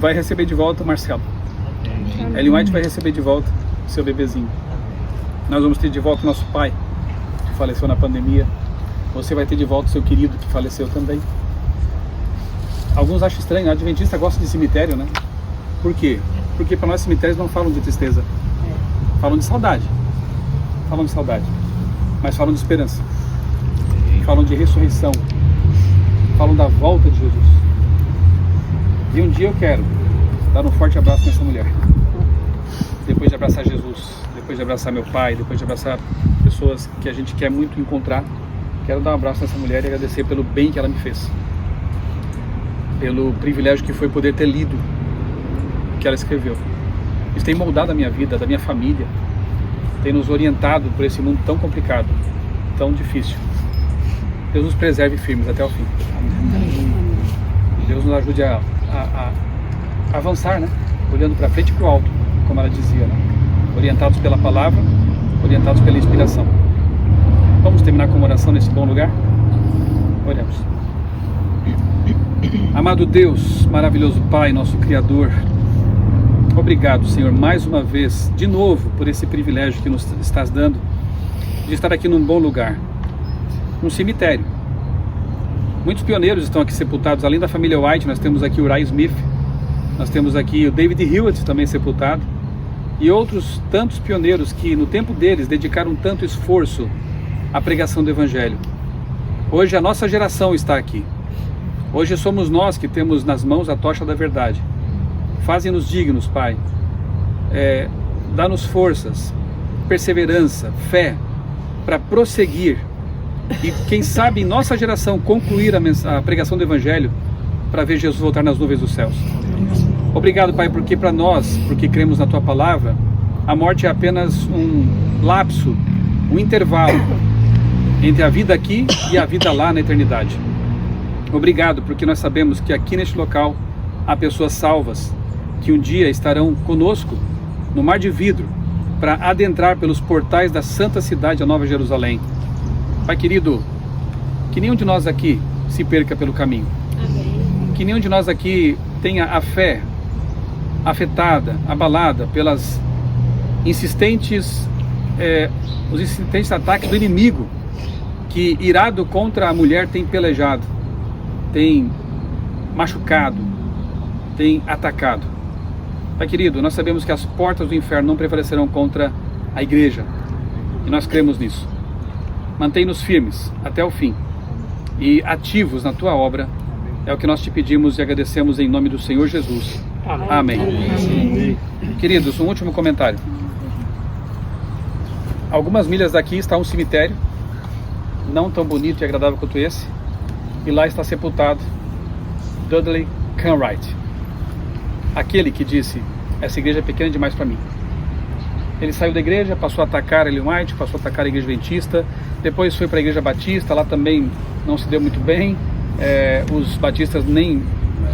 vai receber de volta o Marcelo. Ellen White vai receber de volta o seu bebezinho. Nós vamos ter de volta o nosso pai, que faleceu na pandemia. Você vai ter de volta o seu querido, que faleceu também. Alguns acham estranho, a adventista gosta de cemitério, né? Por quê? Porque para nós cemitérios não falam de tristeza. Falam de saudade. Falam de saudade. Mas falam de esperança. Falam de ressurreição. Falam da volta de Jesus. E um dia eu quero dar um forte abraço nessa mulher. Depois de abraçar Jesus, depois de abraçar meu pai, depois de abraçar pessoas que a gente quer muito encontrar, quero dar um abraço nessa mulher e agradecer pelo bem que ela me fez. Pelo privilégio que foi poder ter lido o que ela escreveu. Isso tem moldado a minha vida, da minha família, tem nos orientado por esse mundo tão complicado, tão difícil. Deus nos preserve firmes até o fim. Deus nos ajude a avançar, né? Olhando para frente e para o alto, como ela dizia, né? Orientados pela palavra, orientados pela inspiração. Vamos terminar com uma oração nesse bom lugar? Oremos. Amado Deus, maravilhoso Pai, nosso Criador, obrigado, Senhor, mais uma vez, de novo, por esse privilégio que nos estás dando, de estar aqui num bom lugar, um cemitério. Muitos pioneiros estão aqui sepultados, além da família White, nós temos aqui o Ray Smith, nós temos aqui o David Hewitt também sepultado, e outros tantos pioneiros que no tempo deles dedicaram tanto esforço à pregação do Evangelho. Hoje a nossa geração está aqui. Hoje somos nós que temos nas mãos a tocha da verdade. Faze-nos dignos, Pai. Dá-nos forças, perseverança, fé, para prosseguir. E quem sabe em nossa geração concluir a pregação do Evangelho para ver Jesus voltar nas nuvens dos céus. Obrigado, Pai, porque para nós, porque cremos na Tua Palavra, a morte é apenas um lapso, um intervalo entre a vida aqui e a vida lá na eternidade. Obrigado, porque nós sabemos que aqui neste local há pessoas salvas, que um dia estarão conosco no mar de vidro, para adentrar pelos portais da santa cidade, a Nova Jerusalém. Pai querido, que nenhum de nós aqui se perca pelo caminho. Amém. Que nenhum de nós aqui tenha a fé afetada, abalada pelas insistentes ataques do inimigo, que irado contra a mulher tem pelejado, tem machucado, tem atacado. Pai querido, nós sabemos que as portas do inferno não prevalecerão contra a igreja, e nós cremos nisso. Mantém-nos firmes até o fim e ativos na Tua obra, é o que nós te pedimos e agradecemos em nome do Senhor Jesus. Amém. Amém. Queridos, um último comentário. Algumas milhas daqui está um cemitério, não tão bonito e agradável quanto esse, e lá está sepultado Dudley Canwright, aquele que disse: essa igreja é pequena demais para mim. Ele saiu da igreja, passou a atacar a Ellen White, passou a atacar a igreja adventista, depois foi para a igreja batista, lá também não se deu muito bem, os batistas nem,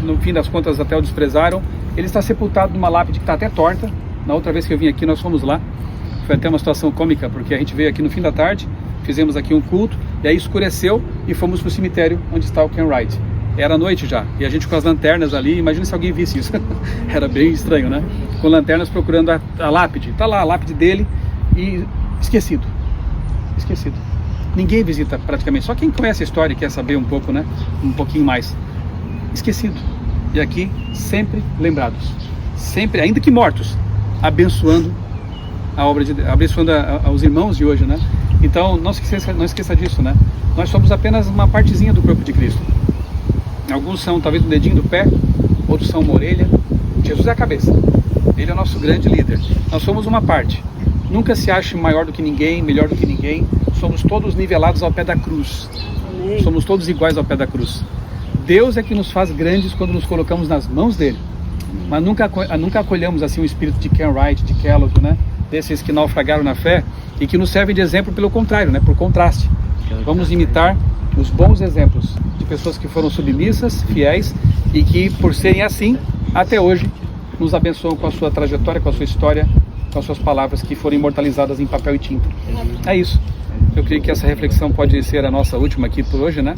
no fim das contas, até o desprezaram. Ele está sepultado numa lápide que está até torta. Na outra vez que eu vim aqui, nós fomos lá, foi até uma situação cômica, porque a gente veio aqui no fim da tarde, fizemos aqui um culto, e aí escureceu e fomos para o cemitério onde está o Ken Wright. Era noite já, e a gente com as lanternas ali, imagina se alguém visse isso, era bem estranho, né? Com lanternas procurando a lápide, tá lá a lápide dele, e esquecido. Ninguém visita praticamente, só quem conhece a história e quer saber um pouco, né? Um pouquinho mais. Esquecido. E aqui, sempre lembrados, sempre, ainda que mortos, abençoando a obra de Deus, abençoando aos irmãos de hoje, né? Então, não esqueça disso, né? Nós somos apenas uma partezinha do corpo de Cristo. Alguns são talvez um dedinho do pé, outros são uma orelha. Jesus é a cabeça. Ele é o nosso grande líder. Nós somos uma parte. Nunca se ache maior do que ninguém, melhor do que ninguém. Somos todos nivelados ao pé da cruz. Somos todos iguais ao pé da cruz. Deus é que nos faz grandes quando nos colocamos nas mãos dele. Mas nunca acolhamos assim o espírito de Ken Wright, de Kellogg, né? Desses que naufragaram na fé e que nos servem de exemplo pelo contrário, né? Por contraste. Vamos imitar os bons exemplos de pessoas que foram submissas, fiéis e que, por serem assim, até hoje, nos abençoam com a sua trajetória, com a sua história, com as suas palavras que foram imortalizadas em papel e tinta. É isso. Eu creio que essa reflexão pode ser a nossa última aqui por hoje, né?